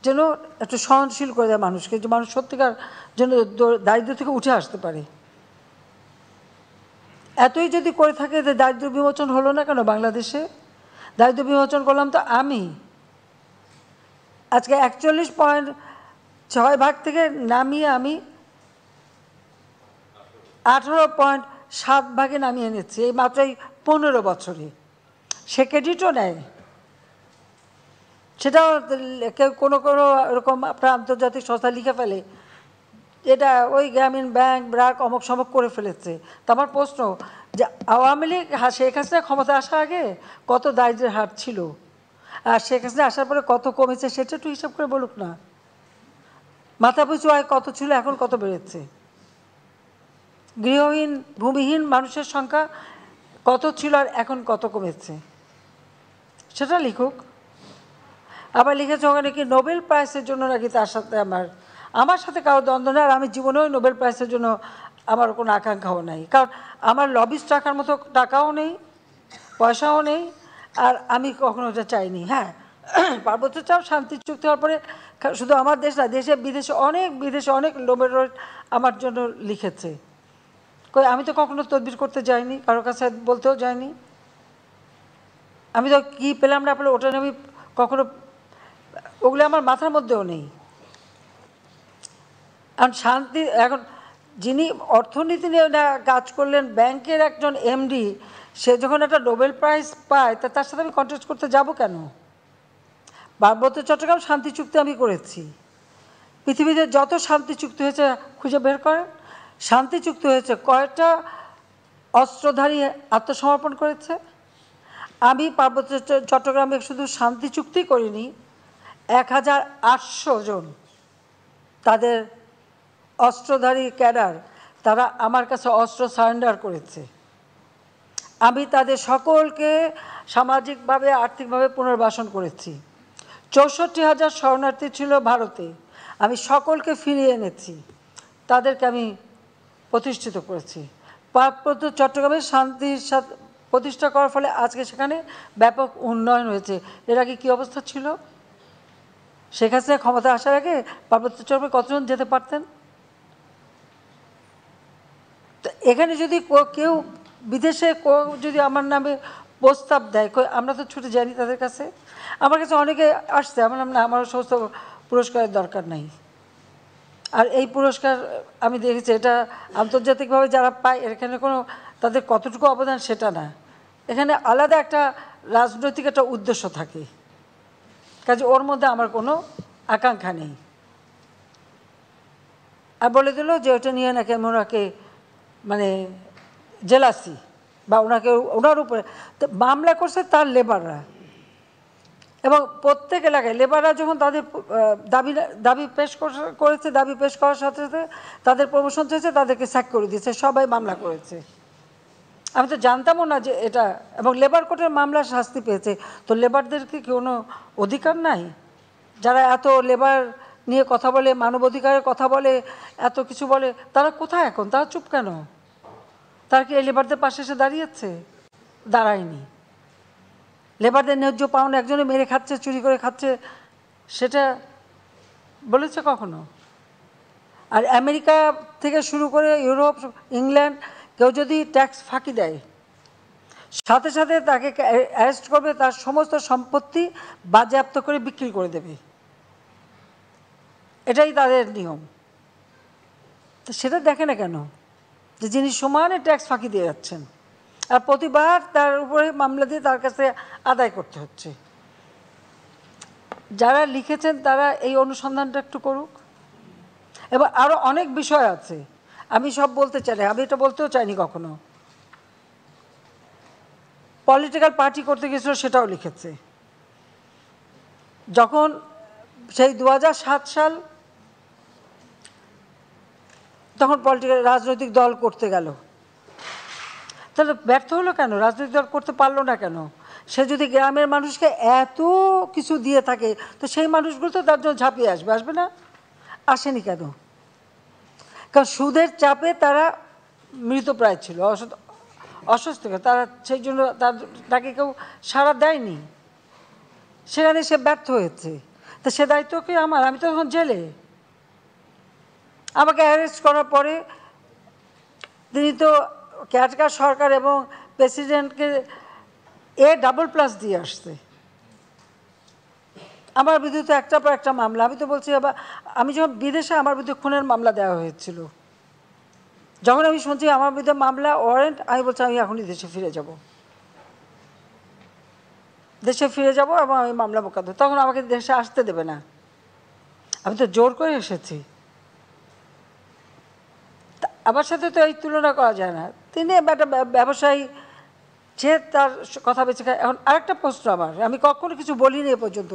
যেন একটু সহনশীল করে দেয় মানুষকে, যে মানুষ সত্যিকার যেন দারিদ্র থেকে উঠে আসতে পারে। এতই যদি করে থাকে যে দারিদ্র বিমোচন হলো না কেন বাংলাদেশে? দারিদ্র বিমোচন করলাম তো আমি। আজকে 41.6 থেকে নামিয়ে আমি 18.7 নামিয়ে এনেছি এই মাত্র এই 15 বছরে। সে ক্রেডিটও নেয়, সেটাও কেউ কোনো কোনো এরকম আপনার আন্তর্জাতিক সংস্থা লিখে ফেলে এটা ওই গ্রামীণ ব্যাংক ব্র্যাক অমক সমক করে ফেলেছে। তো আমার প্রশ্ন যে আওয়ামী লীগ শেখ হাসিনা ক্ষমতা আসার আগে কত দারিদ্র্যের হার ছিল, আর শেখ হাসিনা আসার পরে কত কমেছে সেটা একটু হিসাব করে বলুক না। মাথাপিছু আয় কত ছিল, এখন কত বেড়েছে? গৃহহীন ভূমিহীন মানুষের সংখ্যা কত ছিল আর এখন কত কমেছে সেটা লিখুক। আবার লিখেছে ওখানে কি নোবেল প্রাইজের জন্য নাকি তার সাথে আমার সাথে কারো দ্বন্দ্ব নেই, আর আমি জীবনেও নোবেল প্রাইজের জন্য আমার কোনো আকাঙ্ক্ষাও নাই, কারণ আমার লবিস্ট রাখার মতো টাকাও নেই, পয়সাও নেই, আর আমি কখনো ওটা চাইনি। হ্যাঁ, পার্বত্য চাপ শান্তি চুক্তি হওয়ার পরে শুধু আমার দেশ না, দেশে বিদেশে অনেক নোবেল আমার জন্য লিখেছে। আমি তো কখনো তদবির করতে যাইনি, কারোর কাছে বলতেও যাইনি। আমি তো কী পেলাম না পেলে ওটা আমি কখনো, ওগুলো আমার মাথার মধ্যেও নেই। এখন শান্তি, এখন যিনি অর্থনীতি নিয়ে কাজ করলেন ব্যাংকের একজন এমডি, সে যখন একটা নোবেল প্রাইজ পায় তার সাথে আমি কন্টেস্ট করতে যাব কেন? পার্বত্য চট্টগ্রাম শান্তি চুক্তি আমি করেছি। পৃথিবীতে যত শান্তি চুক্তি হয়েছে খুঁজে বের করেন, শান্তি চুক্তি হয়েছে কয়েকটা অস্ত্রধারী আত্মসমর্পণ করেছে। আমি পার্বত্য চট্টগ্রামে শুধু শান্তি চুক্তি করিনি, 1800 জন তাদের অস্ত্রধারী ক্যাডার, তারা আমার কাছে অস্ত্র সারেন্ডার করেছে। আমি তাদের সকলকে সামাজিকভাবে আর্থিকভাবে পুনর্বাসন করেছি। 64,000 শরণার্থী ছিল ভারতে, আমি সকলকে ফিরিয়ে এনেছি, তাদেরকে আমি প্রতিষ্ঠিত করেছি। পার্বত্য চট্টগ্রামে শান্তির সাথে প্রতিষ্ঠা করার ফলে আজকে সেখানে ব্যাপক উন্নয়ন হয়েছে। এর আগে কী অবস্থা ছিল? শেখ হাসিনা ক্ষমতা আসার আগে পার্বত্য চট্টগ্রামে কতজন যেতে পারতেন? তো এখানে যদি কেউ বিদেশে যদি আমার নামে প্রস্তাব দেয়, আমরা তো ছুটে যাইনি তাদের কাছে। আমার কাছে অনেকে আসছে, আমার নাম না, আমার সমস্ত পুরস্কারের দরকার নাই। আর এই পুরস্কার আমি দেখেছি এটা আন্তর্জাতিকভাবে যারা পায়, এখানে কোনো তাদের কতটুকু অবদান সেটা না, এখানে আলাদা একটা রাজনৈতিক একটা উদ্দেশ্য থাকে, কাজে ওর মধ্যে আমার কোনো আকাঙ্ক্ষা নেই। আর বলে দিল যে ওটা নিয়ে নাকি আমি ওনাকে মানে জেলাসি বা ওনার উপরে মামলা করছে তার লেবাররা, এবং প্রত্যেক এলাকায় লেবাররা যখন তাদের দাবি পেশ করেছে, দাবি পেশ করার সাথে সাথে তাদের প্রমোশন চেয়েছে, তাদেরকে স্যাক করে দিয়েছে, সবাই মামলা করেছে। আমি তো জানতামও না যে এটা, এবং লেবার কোর্টের মামলা শাস্তি পেয়েছে। তো লেবারদেরকে কোনো অধিকার নাই? যারা এত লেবার নিয়ে কথা বলে, মানবাধিকারের কথা বলে, এত কিছু বলে, তারা কোথায় এখন? তারা চুপ কেন? তারা কি এই লেবারদের পাশে এসে দাঁড়িয়েছে? দাঁড়ায়নি। লেবারদের ন্যায্য পাওনা একজনে মেরে খাচ্ছে, চুরি করে খাচ্ছে, সেটা বলেছে কখনো? আর আমেরিকা থেকে শুরু করে ইউরোপ, ইংল্যান্ড, কেউ যদি ট্যাক্স ফাঁকি দেয় সাথে সাথে তাকে অ্যারেস্ট করবে, তার সমস্ত সম্পত্তি বাজেয়াপ্ত করে বিক্রি করে দেবে, এটাই তাদের নিয়ম। তো সেটা দেখে না কেন যে যিনি সমানে ট্যাক্স ফাঁকি দিয়ে যাচ্ছেন, আর প্রতিবার তার উপরে মামলা দিয়ে তার কাছে আদায় করতে হচ্ছে। যারা লিখেছেন তারা এই অনুসন্ধানটা একটু করুক। এবং আরও অনেক বিষয় আছে, আমি সব বলতে চাই না, আমি এটা বলতেও চাইনি কখনো। পলিটিক্যাল পার্টি করতে গেছিল সেটাও লিখেছে। যখন সেই 2007 সাল তখন রাজনৈতিক দল করতে গেল, তাহলে ব্যর্থ হলো কেন? রাজনৈতিক দল করতে পারলো না কেন? সে যদি গ্রামের মানুষকে এত কিছু দিয়ে থাকে তো সেই মানুষগুলো তো তার জন্য ঝাঁপিয়ে আসবে, আসবে না? আসেনি কেন? কারণ সুদের চাপে তারা মৃতপ্রায় ছিল, অস্বস্তিকর, তারা সেই জন্য তাকে কেউ সাড়া দেয়নি, সেখানে সে ব্যর্থ হয়েছে। তা সে দায়িত্ব কি আমার? আমি তো তখন জেলে। আমাকে অ্যারেস্ট করার পরে তিনি তো কেয়ারটেকার সরকার এবং প্রেসিডেন্টকে AA+ দিয়ে আসছে। আমার বিরুদ্ধে একটার পর একটা মামলা। আমি তো বলছি, আমি যখন বিদেশে আমার বিরুদ্ধে খুনের মামলা দেওয়া হয়েছিল, যখন আমি শুনছি আমার বিরুদ্ধে মামলা, ওয়ারেন্ট, আমি বলছি আমি এখনই দেশে ফিরে যাব, এবং আমি মামলা মোকদ্দমা, তখন আমাকে দেশে আসতে দেবে না। আমি তো জোর করে এসেছি। আমার সাথে তো এই তুলনা করা যায় না। তিনি একটা ব্যবসায়ী, যে তার কথা বেঁচে খায়। এখন আরেকটা প্রশ্ন আমার, আমি কখনো কিছু বলিনি এ পর্যন্ত,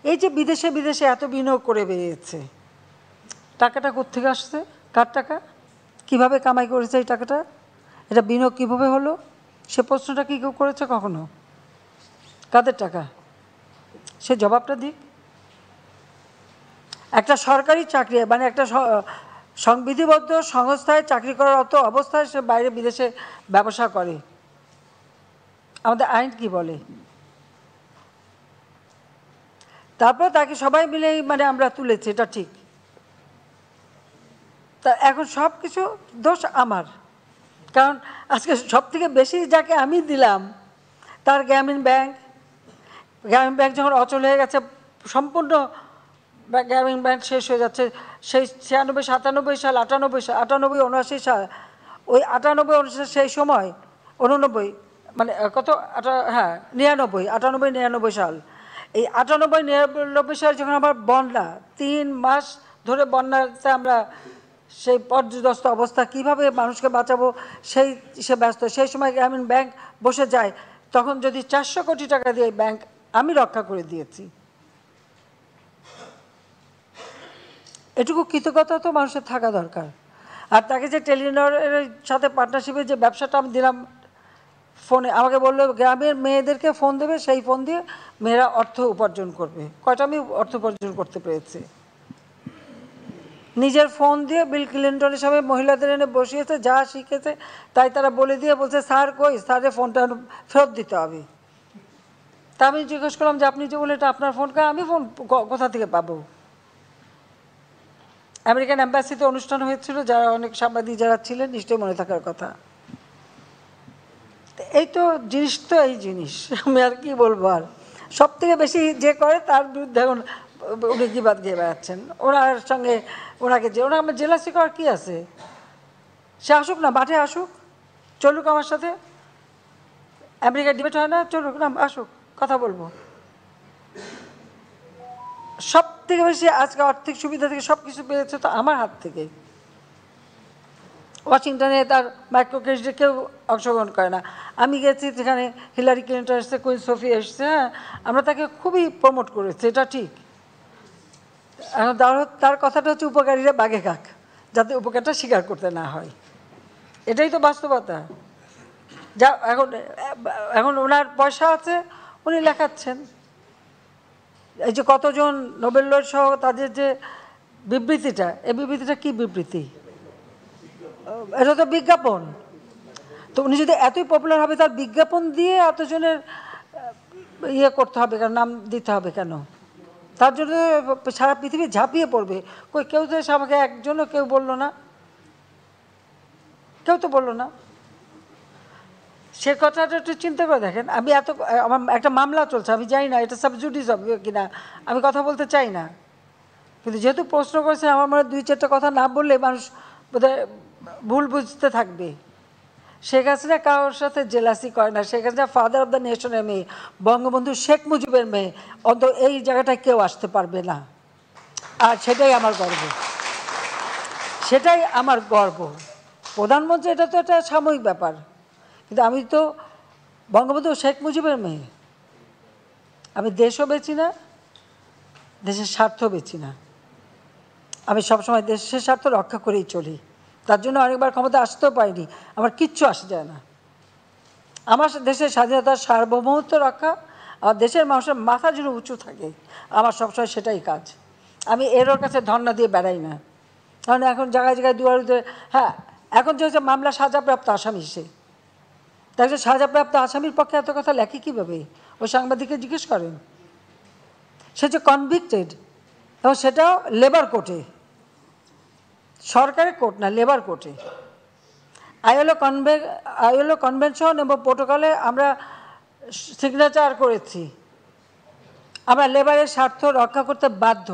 এই যে বিদেশে বিদেশে এত বিনিয়োগ করে বেরিয়েছে, টাকাটা কোত্থেকে আসছে? কার টাকা? কিভাবে কামাই করেছে এই টাকাটা? এটা বিনিয়োগ কীভাবে হলো? সে প্রশ্নটা কি কেউ করেছে কখনো? কাদের টাকা? সে জবাবটা দিক। একটা সরকারি চাকরি, মানে একটা সংবিধিবদ্ধ সংস্থায় চাকরি করার অত অবস্থায় সে বাইরে বিদেশে ব্যবসা করে, আমাদের আইন কি বলে? তারপর তাকে সবাই মিলেই মানে আমরা তুলেছি, এটা ঠিক। তা এখন সব কিছু দোষ আমার, কারণ আজকে সব থেকে বেশি যাকে আমি দিলাম তার গ্রামীণ ব্যাংক যখন অচল হয়ে গেছে, সম্পূর্ণ গ্রামীণ ব্যাংক শেষ হয়ে যাচ্ছে, সেই 96, 97 সাল, 98, 79 সাল, ওই 98, 79 সেই সময়, 89 মানে কত, 99 সাল, এই 98, 99 সাল যখন আমার বন্যা, 3 মাস ধরে বন্যাতে আমরা সেই পর্যদস্ত অবস্থা, কিভাবে মানুষকে বাঁচাবো সেই সে ব্যস্ত। সেই সময় গ্রামীণ ব্যাংক বসে যায়, তখন যদি 400 কোটি টাকা দিয়ে ব্যাংক আমি রক্ষা করে দিয়েছি, এটুকু কৃতজ্ঞতা তো মানুষের থাকা দরকার। আর তাকে যে টেলিনরের সাথে পার্টনারশিপে যে ব্যবসাটা আমি দিলাম, ফোনে আমাকে বললো গ্রামের মেয়েদেরকে ফোন দেবে, সেই ফোন দিয়ে মেয়েরা অর্থ উপার্জন করবে। কয়টা আমি অর্থ উপার্জন করতে পেরেছি? নিজের ফোন দিয়ে বিল ক্লিন্টনের সবাই মহিলাদের এনে বসিয়েছে, যা শিখেছে তাই তারা বলে দিয়ে বলছে, স্যার কই, স্যারের ফোনটা ফেরত দিতে হবে। তা আমি জিজ্ঞেস করলাম যে আপনি যে বলে এটা আপনার ফোন, আমি ফোন কোথা থেকে পাবো? আমেরিকান অ্যাম্বাসিতে অনুষ্ঠান হয়েছিল, যারা অনেক সাংবাদিক যারা ছিলেন নিশ্চয়ই মনে থাকার কথা। এই তো জিনিস, তো এই জিনিস আমি আর কি বলবো। আর সব থেকে বেশি যে করে তার বিরুদ্ধে এখন উনি গিবাদ গিয়ে বেড়াচ্ছেন। ওনার সঙ্গে ওনাকে আমার জেলাসি করার কী আছে? সে আসুক না, মাঠে আসুক, চলুক আমার সাথে, আমেরিকার ডিবেট হয় না, চলুক না, আসুক, কথা বলবো। সব থেকে বেশি আজকে আর্থিক সুবিধা থেকে সব কিছু পেয়েছে তো আমার হাত থেকে। ওয়াশিংটনে তার মাইক্রো ক্রেডিটে কেউ অংশগ্রহণ করে না। আমি গেছি যেখানে হিলারি ক্লিন্টন এসছে, কুইন সোফি এসছে, হ্যাঁ, আমরা তাকে খুবই প্রমোট করেছি, এটা ঠিক। এখন তার কথাটা হচ্ছে উপকারীরা বাগে খাক, যাতে উপকারটা স্বীকার করতে না হয়, এটাই তো বাস্তবতা। যা এখন ওনার পয়সা আছে, উনি লেখাচ্ছেন। এই যে কতজন নোবেল লয়েড সহ তাদের যে বিবৃতিটা, এই বিবৃতিটা কি বিবৃতি? এটা তো বিজ্ঞাপন। তো উনি যদি এতই পপুলার হবে, তার বিজ্ঞাপন দিয়ে এতজনের ইয়ে করতে হবে কেন, নাম দিতে হবে কেন? তার জন্য সারা পৃথিবী ঝাঁপিয়ে পড়বে। কেউ তো আমাকে একজনও কেউ বললো না, কেউ তো বললো না। সে কথাটা একটু চিন্তা করে দেখেন। আমি আমার একটা মামলা চলছে, আমি জানি না এটা সাবজুডিস হবে কিনা, আমি কথা বলতে চাই না, কিন্তু যেহেতু প্রশ্ন করেছেন আমার মনে হয় 2-4টা কথা না বললে মানুষ বোধহয় ভুল বুঝতে থাকবে। শেখ হাসিনা কারোর সাথে জেলাসি করে না। Sheikh Hasina father of the নেশনের মেয়ে, বঙ্গবন্ধু শেখ মুজিবের মেয়ে, অন্ত এই জায়গাটায় কেউ আসতে পারবে না। আর সেটাই আমার গর্ব, সেটাই আমার গর্ব। প্রধানমন্ত্রী এটা তো একটা সাময়িক ব্যাপার, কিন্তু আমি তো বঙ্গবন্ধু শেখ মুজিবের মেয়ে। আমি দেশও বেচি না, দেশের স্বার্থ বেচি না। আমি সবসময় দেশের স্বার্থ রক্ষা করেই চলি। তার জন্য অনেকবার ক্ষমতা আসতেও পারিনি, আমার কিচ্ছু আসে যায় না। আমার দেশের স্বাধীনতার সার্বভৌমত্ব রক্ষা, আমার দেশের মানুষের মাথা যেন উঁচু থাকে, আমার সবসময় সেটাই কাজ। আমি এর কাছে ধর্ণা দিয়ে বেড়াই না, কারণ এখন জায়গায় জায়গায় দুয়ারে, হ্যাঁ এখন যে হচ্ছে মামলা সাজাপ্রাপ্ত আসামি, সে তাই সাজাপ্রাপ্ত আসামির পক্ষে এত কথা লেখে কীভাবে? ওই সাংবাদিককে জিজ্ঞেস করেন। সে যে কনভিক্টেড, এবং সেটাও লেবার কোর্টে, সরকারি কোর্ট না, লেবার কোর্টে। আইএলও কনভেনশন এবং প্রোটোকলে আমরা সিগনেচার করেছি, আমরা লেবারের স্বার্থ রক্ষা করতে বাধ্য।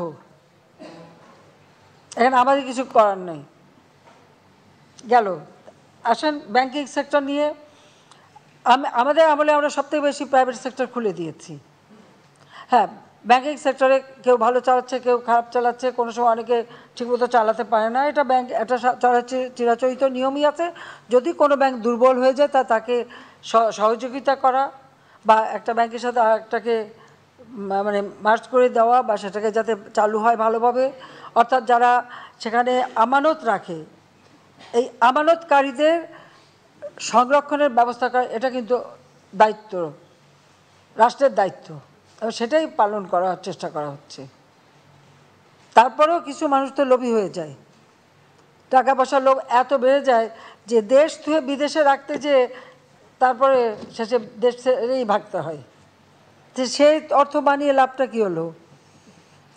এখানে আমাদের কিছু করার নেই। গেল, আসেন ব্যাংকিং সেক্টর নিয়ে। আমাদের আমলে আমরা সবথেকে বেশি প্রাইভেট সেক্টর খুলে দিয়েছি। হ্যাঁ, ব্যাংকিং সেক্টরে কেউ ভালো চালাচ্ছে, কেউ খারাপ চালাচ্ছে, কোনো সময় অনেকে ঠিকমতো চালাতে পারে না। এটা ব্যাংক একটা চিরাচরিত নিয়মই আছে। যদি কোনো ব্যাংক দুর্বল হয়ে যায় তাকে সহযোগিতা করা, বা একটা ব্যাংকের সাথে আরেকটাকে মানে মার্জ করে দেওয়া, বা সেটাকে যাতে চালু হয় ভালোভাবে। অর্থাৎ যারা সেখানে আমানত রাখে, এই আমানতকারীদের সংরক্ষণের ব্যবস্থা করা, এটা কিন্তু দায়িত্ব, রাষ্ট্রের দায়িত্ব, এবং সেটাই পালন করার চেষ্টা করা হচ্ছে। তারপরেও কিছু মানুষ তো লোভী হয়ে যায়, টাকা পয়সার লোভ এত বেড়ে যায় যে দেশ থেকে বিদেশে রাখতে যে তারপরে শেষে দেশ ছেড়েই ভাগতে হয়। যে সেই অর্থ বানিয়ে লাভটা কী হলো?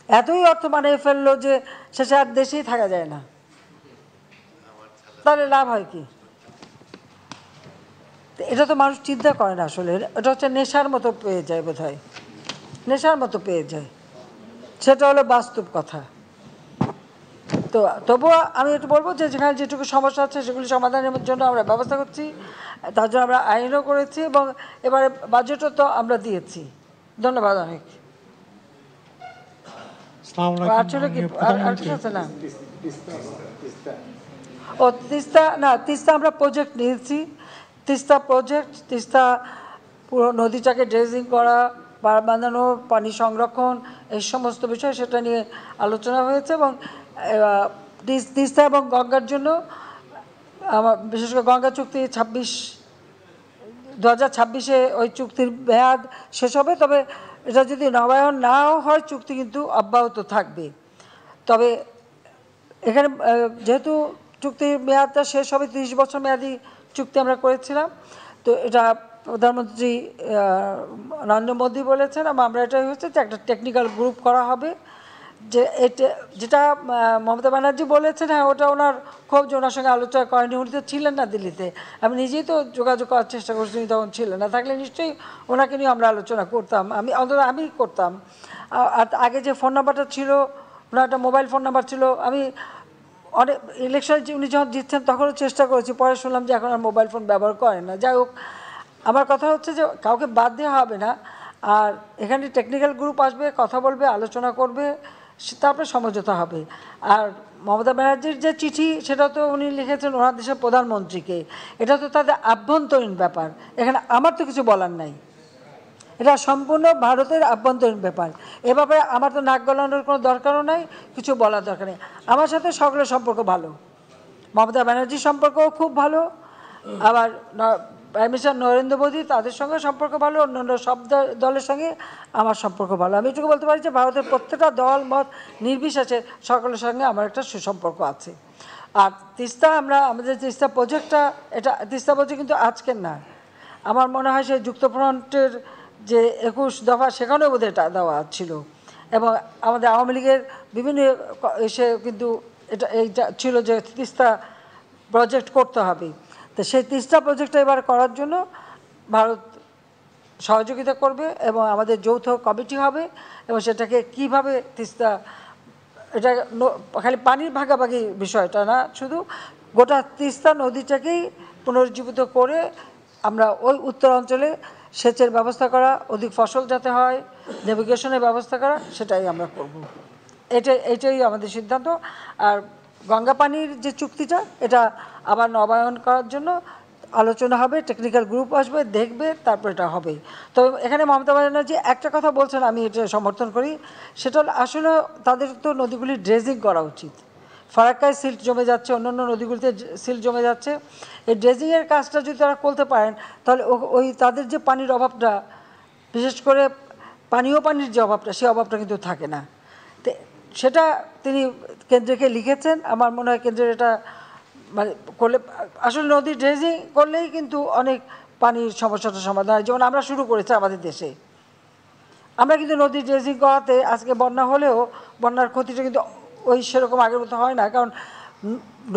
এতই অর্থ বানিয়ে ফেললো যে শেষে আর দেশেই থাকা যায় না, তাহলে লাভ হয় কি? এটা তো মানুষ চিন্তা করে না আসলে। এটা হচ্ছে নেশার মতো পেয়ে যায়, বোধ হয় নেশার মতো পেয়ে যায়, সেটা হলো বাস্তব কথা। তো তবুও আমি একটু বলবো যে যেখানে যেটুকু সমস্যা আছে সেগুলি সমাধানের জন্য আমরা ব্যবস্থা করছি, তার জন্য আমরা আইনও করেছি, এবং এবারে বাজেটও তো আমরা দিয়েছি। ধন্যবাদ অনেক। আসলে কি আর কিছু আছে না? ও তিস্তা, না তিস্তা আমরা প্রজেক্ট নিয়েছি। তিস্তা প্রজেক্ট, তিস্তা পুরো নদীটাকে ড্রেজিং করা, পাড় বাঁধানো, পানি সংরক্ষণ, এই সমস্ত বিষয় সেটা নিয়ে আলোচনা হয়েছে। এবং তিস্তা এবং গঙ্গার জন্য আমার বিশেষ করে গঙ্গা চুক্তি 2026-এ ওই চুক্তির মেয়াদ শেষ হবে। তবে এটা যদি নবায়ন নাও হয়, চুক্তি কিন্তু অব্যাহত থাকবে। তবে এখানে যেহেতু চুক্তির মেয়াদটা শেষ হবে, 30 বছর মেয়াদি চুক্তি আমরা করেছিলাম, তো এটা প্রধানমন্ত্রী নরেন্দ্র মোদী বলেছেন, এবং আমরা এটাই হচ্ছে যে একটা টেকনিক্যাল গ্রুপ করা হবে। যে যেটা মমতা ব্যানার্জি বলেছেন, হ্যাঁ ওটা ওনার খুব, যে ওনার সঙ্গে আলোচনা করেনি, উনি তো ছিলেন না দিল্লিতে। আমি নিজেই তো যোগাযোগ করার চেষ্টা করছি, উনি তখন ছিলেন না। থাকলে নিশ্চয়ই ওনাকে নিয়ে আমরা আলোচনা করতাম, অন্তত আমি করতাম। আর আগে যে ফোন নাম্বারটা ছিল, ওনার একটা মোবাইল ফোন নাম্বার ছিল। আমি অনেক ইলেকশনে উনি যখন জিতছেন তখনও চেষ্টা করেছি, পরে শুনলাম যে এখন আর মোবাইল ফোন ব্যবহার করেন না। যাই হোক, আমার কথা হচ্ছে যে কাউকে বাদ দেওয়া হবে না। আর এখানে টেকনিক্যাল গ্রুপ আসবে, কথা বলবে, আলোচনা করবে, তারপরে সমঝোতা হবে। আর মমতা ব্যানার্জির যে চিঠি, সেটা তো উনি লিখেছেন ওনার দেশের প্রধানমন্ত্রীকে। এটা তো তাদের আভ্যন্তরীণ ব্যাপার, এখানে আমার তো কিছু বলার নাই। এটা সম্পূর্ণ ভারতের আভ্যন্তরীণ ব্যাপার। এ ব্যাপারে আমার তো নাক গলানোর কোনো দরকারও নাই, কিছু বলার দরকার নেই। আমার সাথে সকলের সম্পর্ক ভালো, মমতা ব্যানার্জির সম্পর্কও খুব ভালো, আবার প্রাইম মিনিস্টার নরেন্দ্র মোদী, তাদের সঙ্গে সম্পর্ক ভালো, অন্যান্য সব দলের সঙ্গে আমার সম্পর্ক ভালো। আমি এটুকু বলতে পারি যে ভারতের প্রত্যেকটা দল মত নির্বিশেষে সকলের সঙ্গে আমার একটা সুসম্পর্ক আছে। আর তিস্তা, আমাদের তিস্তা প্রজেক্টটা, এটা তিস্তা প্রজেক্ট কিন্তু আজকের না। আমার মনে হয় সেই যুক্তফ্রন্টের যে 21 দফা, সেখানেও বোধহয় এটা দেওয়া ছিল, এবং আমাদের আওয়ামী লীগের বিভিন্ন এসে কিন্তু এইটা ছিল যে তিস্তা প্রজেক্ট করতে হবে। তো সেই তিস্তা প্রজেক্টটা এবার করার জন্য ভারত সহযোগিতা করবে এবং আমাদের যৌথ কমিটি হবে এবং সেটাকে কিভাবে তিস্তা, এটা খালি পানির ভাগাভাগি বিষয়টা না, শুধু গোটা তিস্তা নদীটাকেই পুনরুজ্জীবিত করে আমরা ওই উত্তর অঞ্চলে সেচের ব্যবস্থা করা, অধিক ফসল যাতে হয়, নেভিগেশনের ব্যবস্থা করা, সেটাই আমরা করব। এটাই আমাদের সিদ্ধান্ত। আর গঙ্গা পানির যে চুক্তিটা, এটা আবার নবায়ন করার জন্য আলোচনা হবে, টেকনিক্যাল গ্রুপ আসবে, দেখবে, তারপর এটা হবে। তো এখানে মমতা ব্যানার্জি একটা কথা বলছেন, আমি এটা সমর্থন করি, সেটা আসলে তাদের তো নদীগুলি ড্রেজিং করা উচিত। ফারাক্কায় সিল্ট জমে যাচ্ছে, অন্যান্য নদীগুলিতে সিল্ট জমে যাচ্ছে। এই ড্রেজিংয়ের কাজটা যদি তারা করতে পারেন, তাহলে ওই তাদের যে পানির অভাবটা, বিশেষ করে পানীয় পানির যে অভাবটা, সেই অভাবটা কিন্তু থাকে না। তো সেটা তিনি কেন্দ্রকে লিখেছেন। আমার মনে হয় কেন্দ্রের এটা মানে করলে, আসলে নদী ড্রেজিং করলেই কিন্তু অনেক পানির সমস্যাটার সমাধান হয়। যেমন আমরা শুরু করেছি আমাদের দেশে, আমরা কিন্তু নদী ড্রেজিং করাতে আজকে বন্যা হলেও বন্যার ক্ষতিটা কিন্তু ওই সেরকম আগের মতো হয় না, কারণ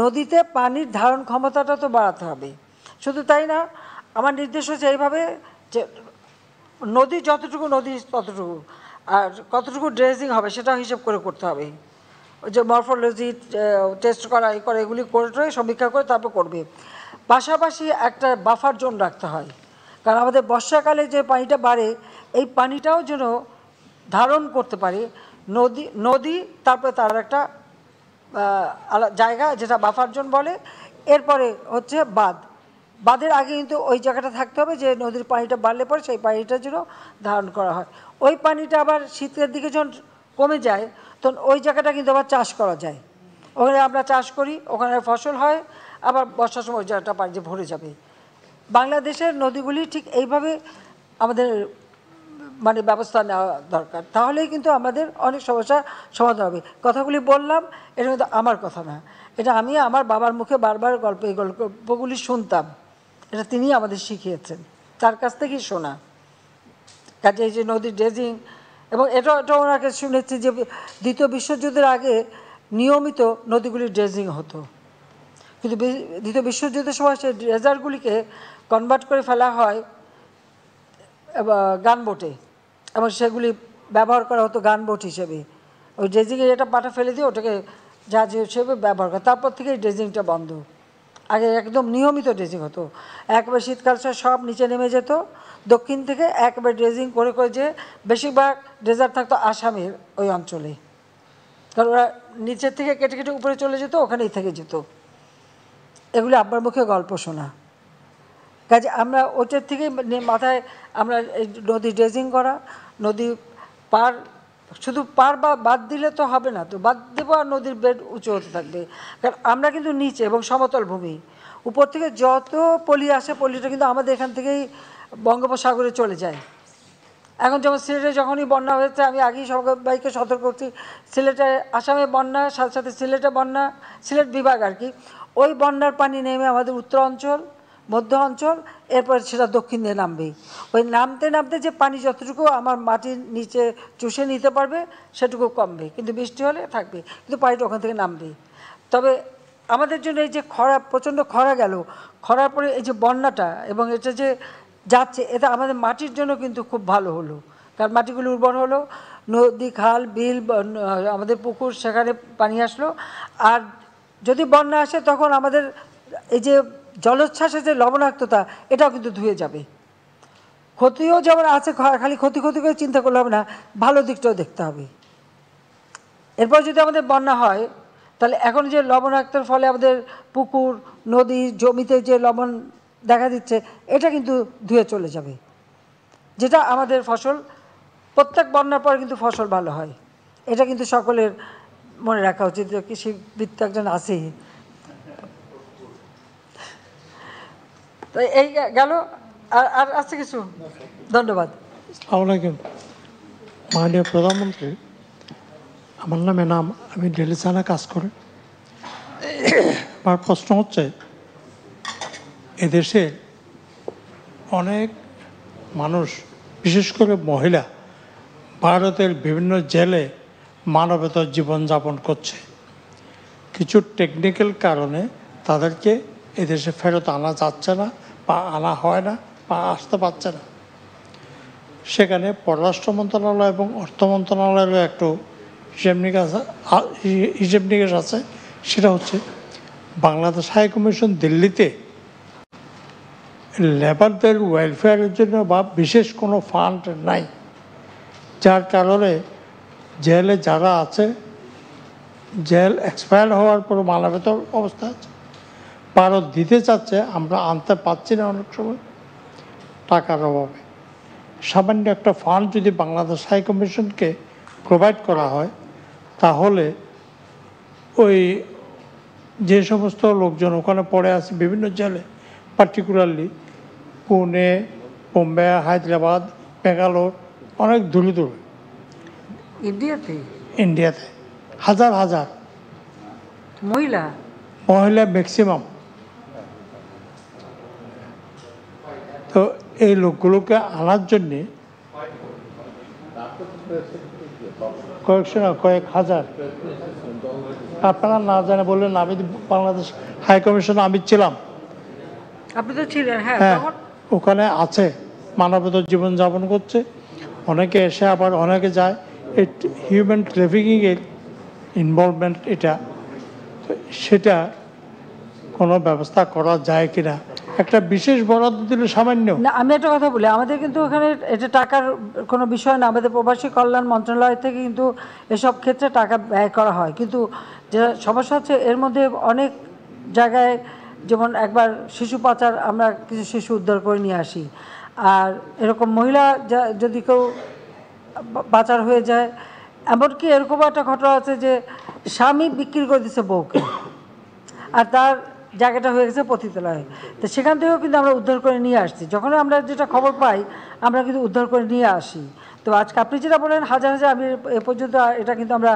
নদীতে পানির ধারণ ক্ষমতাটা তো বাড়াতে হবে। শুধু তাই না, আমার নির্দেশ হচ্ছে এইভাবে যে নদী যতটুকু নদী ততটুকু, আর কতটুকু ড্রেজিং হবে সেটা হিসেব করে করতে হবে। ওই যে মরফোলজি টেস্ট করা, এগুলি করে সমীক্ষা করে তারপর করবে। পাশাপাশি একটা বাফার জোন রাখতে হয়, কারণ আমাদের বর্ষাকালে যে পানিটা বাড়ে, এই পানিটাও যেন ধারণ করতে পারে নদী, তারপরে তার একটা জায়গা যেটা বাফার জোন বলে। এরপরে হচ্ছে বাঁধের আগে কিন্তু ওই জায়গাটা থাকতে হবে যে নদীর পানিটা বাড়লে পরে সেই পানিটা যেন ধারণ করা হয়। ওই পানিটা আবার শীতের দিকে যখন কমে যায়, তখন ওই জায়গাটা কিন্তু আবার চাষ করা যায়। ওখানে আমরা চাষ করি, ওখানে ফসল হয়, আবার বর্ষার সময় ওই জায়গাটা পানি ভরে যাবে। বাংলাদেশের নদীগুলি ঠিক এইভাবে আমাদের মানে ব্যবস্থা নেওয়া দরকার, তাহলেই কিন্তু আমাদের অনেক সমস্যার সমাধান হবে। কথাগুলি বললাম, এটা কিন্তু আমার কথা না, এটা আমি আমার বাবার মুখে বারবার এই গল্পগুলি শুনতাম, এটা তিনি আমাদের শিখিয়েছেন, তার কাছ থেকেই শোনা। কাজে এই যে নদীর ড্রেজিং, এবং এটা ওনার কাছে শুনেছি যে দ্বিতীয় বিশ্বযুদ্ধের আগে নিয়মিত নদীগুলির ড্রেজিং হতো, কিন্তু দ্বিতীয় বিশ্বযুদ্ধের সময় সেই ড্রেজারগুলিকে কনভার্ট করে ফেলা হয় গানবোটে, এবং সেগুলি ব্যবহার করা হতো গানবোট হিসেবে। ওই ড্রেজিংয়ে এটা পাটা ফেলে দিয়ে ওটাকে জাহাজ হিসেবে ব্যবহার করা। তারপর থেকে এই ড্রেজিংটা বন্ধ। আগে একদম নিয়মিত ড্রেজিং হতো, একবার শীতকাল সব নিচে নেমে যেত দক্ষিণ থেকে, একবার ড্রেজিং করে যে বেশিরভাগ ড্রেজার থাকতো আসামের ওই অঞ্চলে, কারণ ওরা নিচের থেকে কেটে কেটে উপরে চলে যেত, ওখানেই থেকে যেত। এগুলি আব্বার মুখে গল্প শোনা। কাজে আমরা ওটার থেকে মাথায় আমরা এই নদী ড্রেজিং করা, নদী পার, শুধু পার বা বাদ দিলে তো হবে না, তো বাদ দেবো আর নদীর বেড উঁচু হতে থাকবে। কারণ আমরা কিন্তু নিচে এবং সমতল ভূমি, উপর থেকে যত পলি আসে, পলিটা কিন্তু আমাদের এখান থেকেই বঙ্গোপসাগরে চলে যায়। এখন যেমন সিলেটে যখনই বন্যা হয়েছে, আমি আগেই সবাইকে সতর্ক করছি, সিলেটে আসামে বন্যা, সাথে সাথে সিলেটে বন্যা, সিলেট বিভাগ আর কি, ওই বন্যার পানি নেমে আমাদের উত্তর অঞ্চল, মধ্য অঞ্চল, এরপর সেটা দক্ষিণ দিয়ে নামবেই। ওই নামতে নামতে যে পানি যতটুকু আমার মাটির নিচে চুষে নিতে পারবে সেটুকু কমবে, কিন্তু বৃষ্টি হলে থাকবে, কিন্তু পানিটা ওখান থেকে নামবে। তবে আমাদের জন্য এই যে খরা, প্রচণ্ড খরা গেল, খরার পরে এই যে বন্যাটা এবং এটা যে যাচ্ছে, এটা আমাদের মাটির জন্য কিন্তু খুব ভালো হলো, কারণ মাটিগুলো উর্বর হলো, নদী, খাল, বিল, আমাদের পুকুর, সেখানে পানি আসলো। আর যদি বন্যা আসে তখন আমাদের এই যে জলোচ্ছ্বাসের যে লবণাক্ততা, এটাও কিন্তু ধুয়ে যাবে। ক্ষতিও যেমন আছে, খালি ক্ষতি করে চিন্তা করলে হবে না, ভালো দিকটাও দেখতে হবে। এরপর যদি আমাদের বন্যা হয়, তাহলে এখন যে লবণাক্তর ফলে আমাদের পুকুর, নদী, জমিতে যে লবণ দেখা দিচ্ছে, এটা কিন্তু ধুয়ে চলে যাবে, যেটা আমাদের ফসল, প্রত্যেক বন্যার পর কিন্তু ফসল ভালো হয়। এটা কিন্তু সকলের মনে রাখা উচিত। কৃষিবিদ একজন আছে, তো এই গেল। আর আছে কিছু? ধন্যবাদ। আসসালামু আলাইকুম মাননীয় প্রধানমন্ত্রী, আমার নামে আমি ডেলি থানা কাজ করি। আমার প্রশ্ন হচ্ছে, এদেশে অনেক মানুষ, বিশেষ করে মহিলা, ভারতের বিভিন্ন জেলে মানবেতর জীবনযাপন করছে। কিছু টেকনিক্যাল কারণে তাদেরকে এদেশে ফেরত আনা যাচ্ছে না বা আনা হয় না, আসতে পারছে না। সেখানে পররাষ্ট্র মন্ত্রণালয় এবং অর্থ মন্ত্রণালয়েরও একটু হিসেব নিকেশ আছে। সেটা হচ্ছে বাংলাদেশ হাই কমিশন দিল্লিতে লেবারদের ওয়েলফেয়ারের জন্য বা বিশেষ কোনো ফান্ড নাই, যার কারণে জেলে যারা আছে, জেল এক্সপায়ার হওয়ার পর মানবেত অবস্থা আছে, ভারত দিতে চাচ্ছে, আমরা আনতে পারছি না অনেক সময় টাকার অভাবে। সামান্য একটা ফান্ড যদি বাংলাদেশ হাই কমিশনকে প্রোভাইড করা হয়, তাহলে ওই যে সমস্ত লোকজন ওখানে পড়ে আছে বিভিন্ন জেলে, পার্টিকুলারলি পুনে, বোম্বে, হায়দ্রাবাদ, বেঙ্গালোর, অনেক দূরে দূরে ইন্ডিয়াতে হাজার হাজার মহিলা ম্যাক্সিমাম। তো এই লোকগুলোকে আনার জন্যে কয়েক হাজার, আপনারা না জানে বললেন, আমি বাংলাদেশ হাই কমিশন আমি ছিলাম, আপনি তো ছিলেন। হ্যাঁ, ওখানে আছে, মানবত জীবনযাপন করছে, অনেকে এসে আবার অনেকে যায়। এই হিউম্যান ট্রাফিকিংয়ের ইনভলভমেন্ট এটা, সেটা কোনো ব্যবস্থা করা যায় কিনা, একটা বিশেষ বরাদ্দ দিলে সামান্য না। আমি একটা কথা বলি, আমাদের কিন্তু ওখানে এটা টাকার কোনো বিষয় না, আমাদের প্রবাসী কল্যাণ মন্ত্রণালয় থেকে কিন্তু এসব ক্ষেত্রে টাকা ব্যয় করা হয়। কিন্তু যেটা সমস্যা হচ্ছে এর মধ্যে অনেক জায়গায়, যেমন একবার শিশু পাচার, আমরা কিছু শিশু উদ্ধার করে নিয়ে আসি, আর এরকম মহিলা যদি কেউ পাচার হয়ে যায়, এমনকি এরকম একটা ঘটনা আছে যে স্বামী বিক্রি করে দিচ্ছে বউকে, আর তার জায়গাটা হয়ে গেছে পতিতালয়ে। তো সেখান থেকেও কিন্তু আমরা উদ্ধার করে নিয়ে আসছি, যখন আমরা যেটা খবর পাই আমরা কিন্তু উদ্ধার করে নিয়ে আসি। তো আজকে আপনি যেটা বলেন হাজার হাজার, আমি এ পর্যন্ত এটা কিন্তু আমরা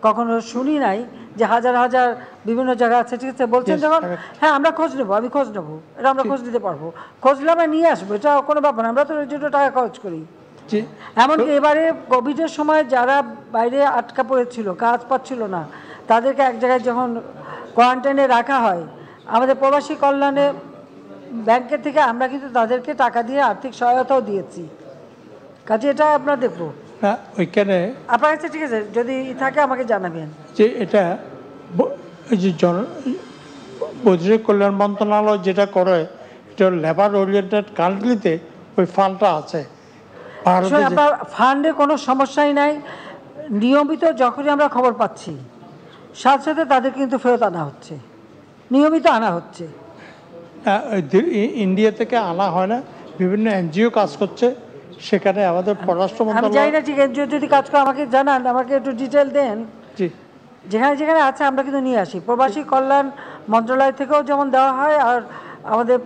কখনো শুনি নাই যে হাজার হাজার বিভিন্ন জায়গা আছে, ঠিক আছে বলছেন যখন। হ্যাঁ, আমরা খোঁজ নেবো, আমি খোঁজ নেবো, এটা আমরা খোঁজ নিতে পারবো, খোঁজ নিলে আমরা নিয়ে আসবো, এটা কোনো ব্যাপার না, আমরা তো ওই জন্য টাকা খরচ করি। এমনকি এবারে কোভিডের সময় যারা বাইরে আটকা পড়েছিল, কাজ পাচ্ছিল না, তাদেরকে এক জায়গায় যখন কোয়ারেন্টাইনে রাখা হয়, আমাদের প্রবাসী কল্যাণে ব্যাংকের থেকে আমরা কিন্তু তাদেরকে টাকা দিয়ে আর্থিক সহায়তাও দিয়েছি। কাজে এটা আমরা দেখবো ওইখানে আপনার কাছে, ঠিক আছে, যদি থাকে আমাকে জানাবেন। যে এটা এই যে বৈদেশিক কল্যাণ মন্ত্রণালয় যেটা করে, এটা লেবার ওরিয়েন্টেড কান্ট্রিতে ওই ফান্ডটা আছে। আপনার ফান্ডে কোনো সমস্যাই নাই, নিয়মিত যখনই আমরা খবর পাচ্ছি সাথে সাথে তাদের কিন্তু ফেরত আনা হচ্ছে, নিয়মিত আনা হচ্ছে। ইন্ডিয়া থেকে আনা হয় না, বিভিন্ন এনজিও কাজ করছে সেখানে। আমাদের পররাষ্ট্র মন্ত্রণালয়, আমি জানি না ঠিক এনজিও যদি কাজ করে আমাকে জানান, আমাকে একটু ডিটেল দেন। জি, যেখানে যেখানে আছে আমরা কিন্তু নিয়ে আসি। প্রবাসী কল্যাণ মন্ত্রণালয় থেকেও যেমন দেওয়া হয়, আর আমাদের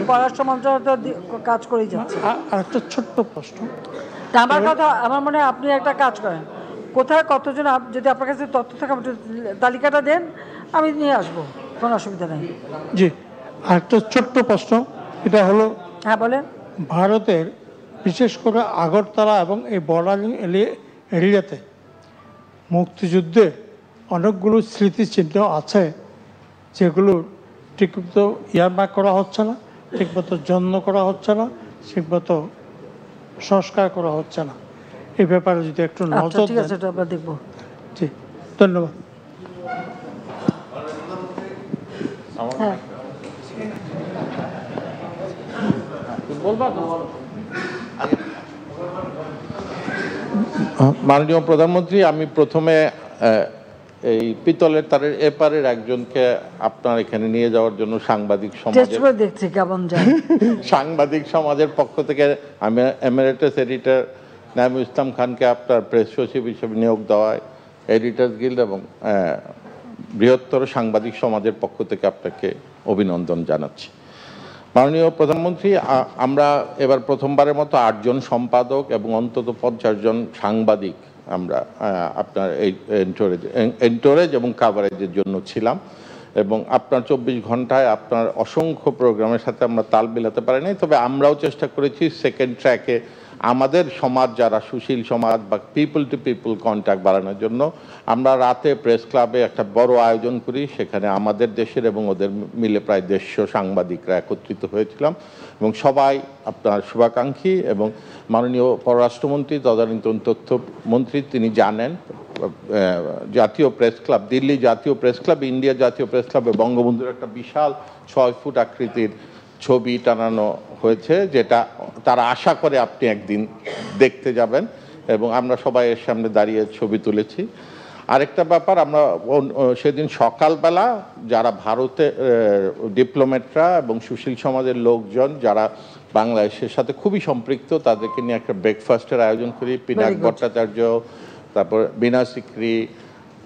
পররাষ্ট্র মন্ত্রণালয় কাজ করেই যাচ্ছে। আর একটা ছোট্ট প্রশ্ন, আমার কথা, আমার মনে হয় আপনি একটা কাজ করেন, কোথায় কতজন, যদি আপনার কাছে তথ্য থাকে তালিকাটা দেন, আমি নিয়ে আসবো, কোনো অসুবিধা নেই। জি, আর একটা ছোট্ট প্রশ্ন, এটা হলো, হ্যাঁ বলেন। ভারতের বিশেষ করে আগরতলা এবং এই বর্ডারিং এরিয়াতে মুক্তিযুদ্ধে অনেকগুলো স্মৃতিচিহ্ন আছে, যেগুলো ঠিকমতো ইয়ারমার্ক করা হচ্ছে না, ঠিকমতো যত্ন করা হচ্ছে না, ঠিকমতো সংস্কার করা হচ্ছে না। এই ব্যাপারে যদি একটু নজর দেন। ঠিক আছে, এটা আমরা দেখবো। জি, ধন্যবাদ। হ্যাঁ, মাননীয় প্রধানমন্ত্রী, আমি প্রথমে এই পিতলের তারের এপারের একজনকে আপনার এখানে নিয়ে যাওয়ার জন্য সাংবাদিক সমাজের পক্ষ থেকে আমি এমিরেটাস এডিটর নাইমুল ইসলাম খানকে আপনার প্রেস সচিব হিসেবে নিয়োগ দেওয়ায় এডিটার্স গিল্ড এবং বৃহত্তর সাংবাদিক সমাজের পক্ষ থেকে আপনাকে অভিনন্দন জানাচ্ছি। মাননীয় প্রধানমন্ত্রী, আমরা এবার প্রথমবারের মতো 8 জন সম্পাদক এবং অন্তত 50 জন সাংবাদিক আমরা আপনার এই এন্টোরেজ এবং কাভারেজের জন্য ছিলাম, এবং আপনার 24 ঘন্টায় আপনার অসংখ্য প্রোগ্রামের সাথে আমরা তাল মিলাতে পারি নাই। তবে আমরাও চেষ্টা করেছি সেকেন্ড ট্র্যাকে আমাদের সমাজ যারা সুশীল সমাজ বা পিপল টু পিপল কন্ট্যাক্ট বাড়ানোর জন্য আমরা রাতে প্রেস ক্লাবে একটা বড় আয়োজন করি। সেখানে আমাদের দেশের এবং ওদের মিলে প্রায় 150 সাংবাদিকরা একত্রিত হয়েছিলাম এবং সবাই আপনার শুভাকাঙ্ক্ষী এবং মাননীয় পররাষ্ট্রমন্ত্রী তদানীন্তন তথ্যমন্ত্রী তিনি জানেন জাতীয় প্রেস ক্লাব, দিল্লি জাতীয় প্রেস ক্লাব, ইন্ডিয়া জাতীয় প্রেস ক্লাবে বঙ্গবন্ধুর একটা বিশাল 6 ফুট আকৃতির ছবি টানানো হয়েছে, যেটা তারা আশা করে আপনি একদিন দেখতে যাবেন এবং আমরা সবাই এর সামনে দাঁড়িয়ে ছবি তুলেছি। আরেকটা ব্যাপার, আমরা সেদিন সকালবেলা যারা ভারতে ডিপ্লোম্যাটরা এবং সুশীল সমাজের লোকজন যারা বাংলাদেশের সাথে খুবই সম্পৃক্ত তাদেরকে নিয়ে একটা ব্রেকফাস্টের আয়োজন করি। পিনাক ভট্টাচার্য, তারপর বীণা সিকরি,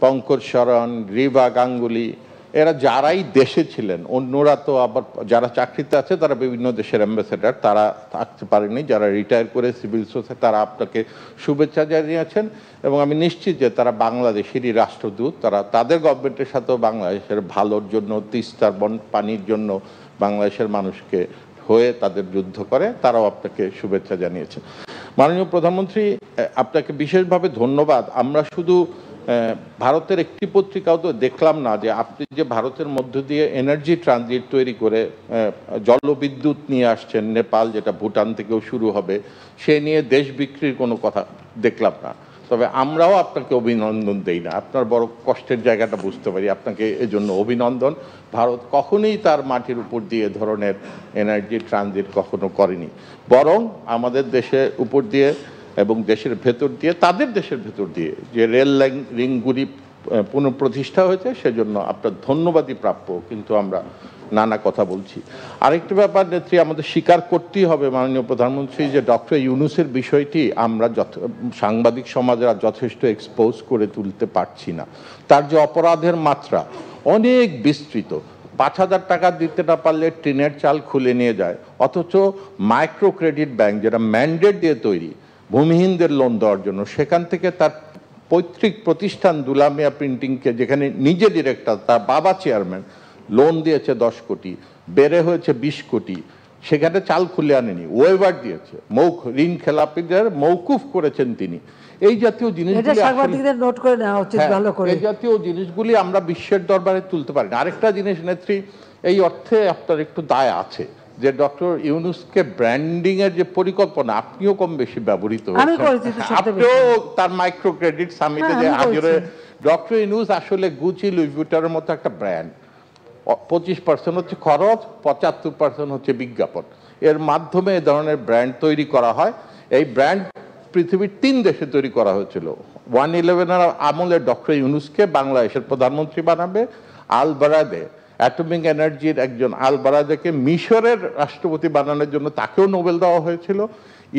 পঙ্কজ শরণ, রিবা গাঙ্গুলি, এরা যারাই দেশে ছিলেন, অন্যরা তো আবার যারা চাকরিতে আছে তারা বিভিন্ন দেশের অ্যাম্বাসেডার, তারা থাকতে পারেনি, যারা রিটায়ার করে সিভিল সোসাইটি তারা আপনাকে শুভেচ্ছা জানিয়েছেন এবং আমি নিশ্চিত যে তারা বাংলাদেশেরই রাষ্ট্রদূত, তারা তাদের গভর্নমেন্টের সাথেও বাংলাদেশের ভালোর জন্য, তিস্তার পানির জন্য বাংলাদেশের মানুষকে হয়ে তাদের যুদ্ধ করে, তারাও আপনাকে শুভেচ্ছা জানিয়েছেন। মাননীয় প্রধানমন্ত্রী, আপনাকে বিশেষভাবে ধন্যবাদ। আমরা শুধু ভারতের একটি পত্রিকাও তো দেখলাম না যে আপনি যে ভারতের মধ্য দিয়ে এনার্জি ট্রানজিট তৈরি করে জলবিদ্যুৎ নিয়ে আসছেন নেপাল, যেটা ভুটান থেকেও শুরু হবে, সে নিয়ে দেশ বিক্রির কোনো কথা দেখলাম না। তবে আমরাও আপনাকে অভিনন্দন দেই না, আপনার বড় কষ্টের জায়গাটা বুঝতে পারি, আপনাকে এজন্য অভিনন্দন। ভারত কখনোই তার মাটির উপর দিয়ে এ ধরনের এনার্জি ট্রানজিট কখনো করেনি, বরং আমাদের দেশের উপর দিয়ে এবং দেশের ভেতর দিয়ে, তাদের দেশের ভেতর দিয়ে যে রেল লাইন রিংগুলি পুনঃপ্রতিষ্ঠা হয়েছে সেজন্য আপনার ধন্যবাদই প্রাপ্য, কিন্তু আমরা নানা কথা বলছি। আরেকটি ব্যাপার নেত্রী, আমাদের স্বীকার করতেই হবে মাননীয় প্রধানমন্ত্রী যে ডক্টর ইউনূসের বিষয়টি আমরা সাংবাদিক সমাজেরা যথেষ্ট এক্সপোজ করে তুলতে পারছি না। তার যে অপরাধের মাত্রা অনেক বিস্তৃত, 5,000 টাকা দিতে না পারলে টিনের চাল খুলে নিয়ে যায়, অথচ মাইক্রো ক্রেডিট ব্যাংক যেটা ম্যান্ডেট দিয়ে তৈরি ভূমিহীনদের লোন দেওয়ার জন্য, সেখান থেকে তার পৈতৃক প্রতিষ্ঠান দুলামিয়া প্রিন্টিংকে, যেখানে নিজে ডিরেক্টর, তার বাবা চেয়ারম্যান, লোন দিয়েছে 10 কোটি, বেড়ে হয়েছে 20 কোটি, সেখানে চাল খুলে আনেনি, ওয়েভার দিয়েছে, ঋণ খেলাপিদের মৌকুফ করেছেন তিনি। এই জাতীয় জিনিসগুলি আমরা বিশ্বের দরবারে তুলতে পারি না। আরেকটা জিনিস নেত্রী, এই অর্থে আপনার একটু দায় আছে যে ডক্টর ইউনূসকে ব্র্যান্ডিং এর যে পরিকল্পনা আপনিও কম বেশি ব্যবহৃত হয়েছেন, আপনিও তার মাইক্রো ক্রেডিট সামিটে যে হাজিরে। ডক্টর ইউনূস আসলে গুচি, লুই ভিউটনের মতো একটা ব্র্যান্ড, 25% হচ্ছে খরচ, 75% হচ্ছে বিজ্ঞাপন, এর মাধ্যমে এ ধরনের ব্র্যান্ড তৈরি করা হয়। এই ব্র্যান্ড পৃথিবীর 3 দেশে তৈরি করা হয়েছিল। 111 আমলে ডক্টর ইউনূসকে বাংলাদেশের প্রধানমন্ত্রী বানাবে, আল বারাদে অ্যাটমিক এনার্জির একজন আল বারাদেকে মিশরের রাষ্ট্রপতি বানানোর জন্য তাকেও নোবেল দেওয়া হয়েছিল,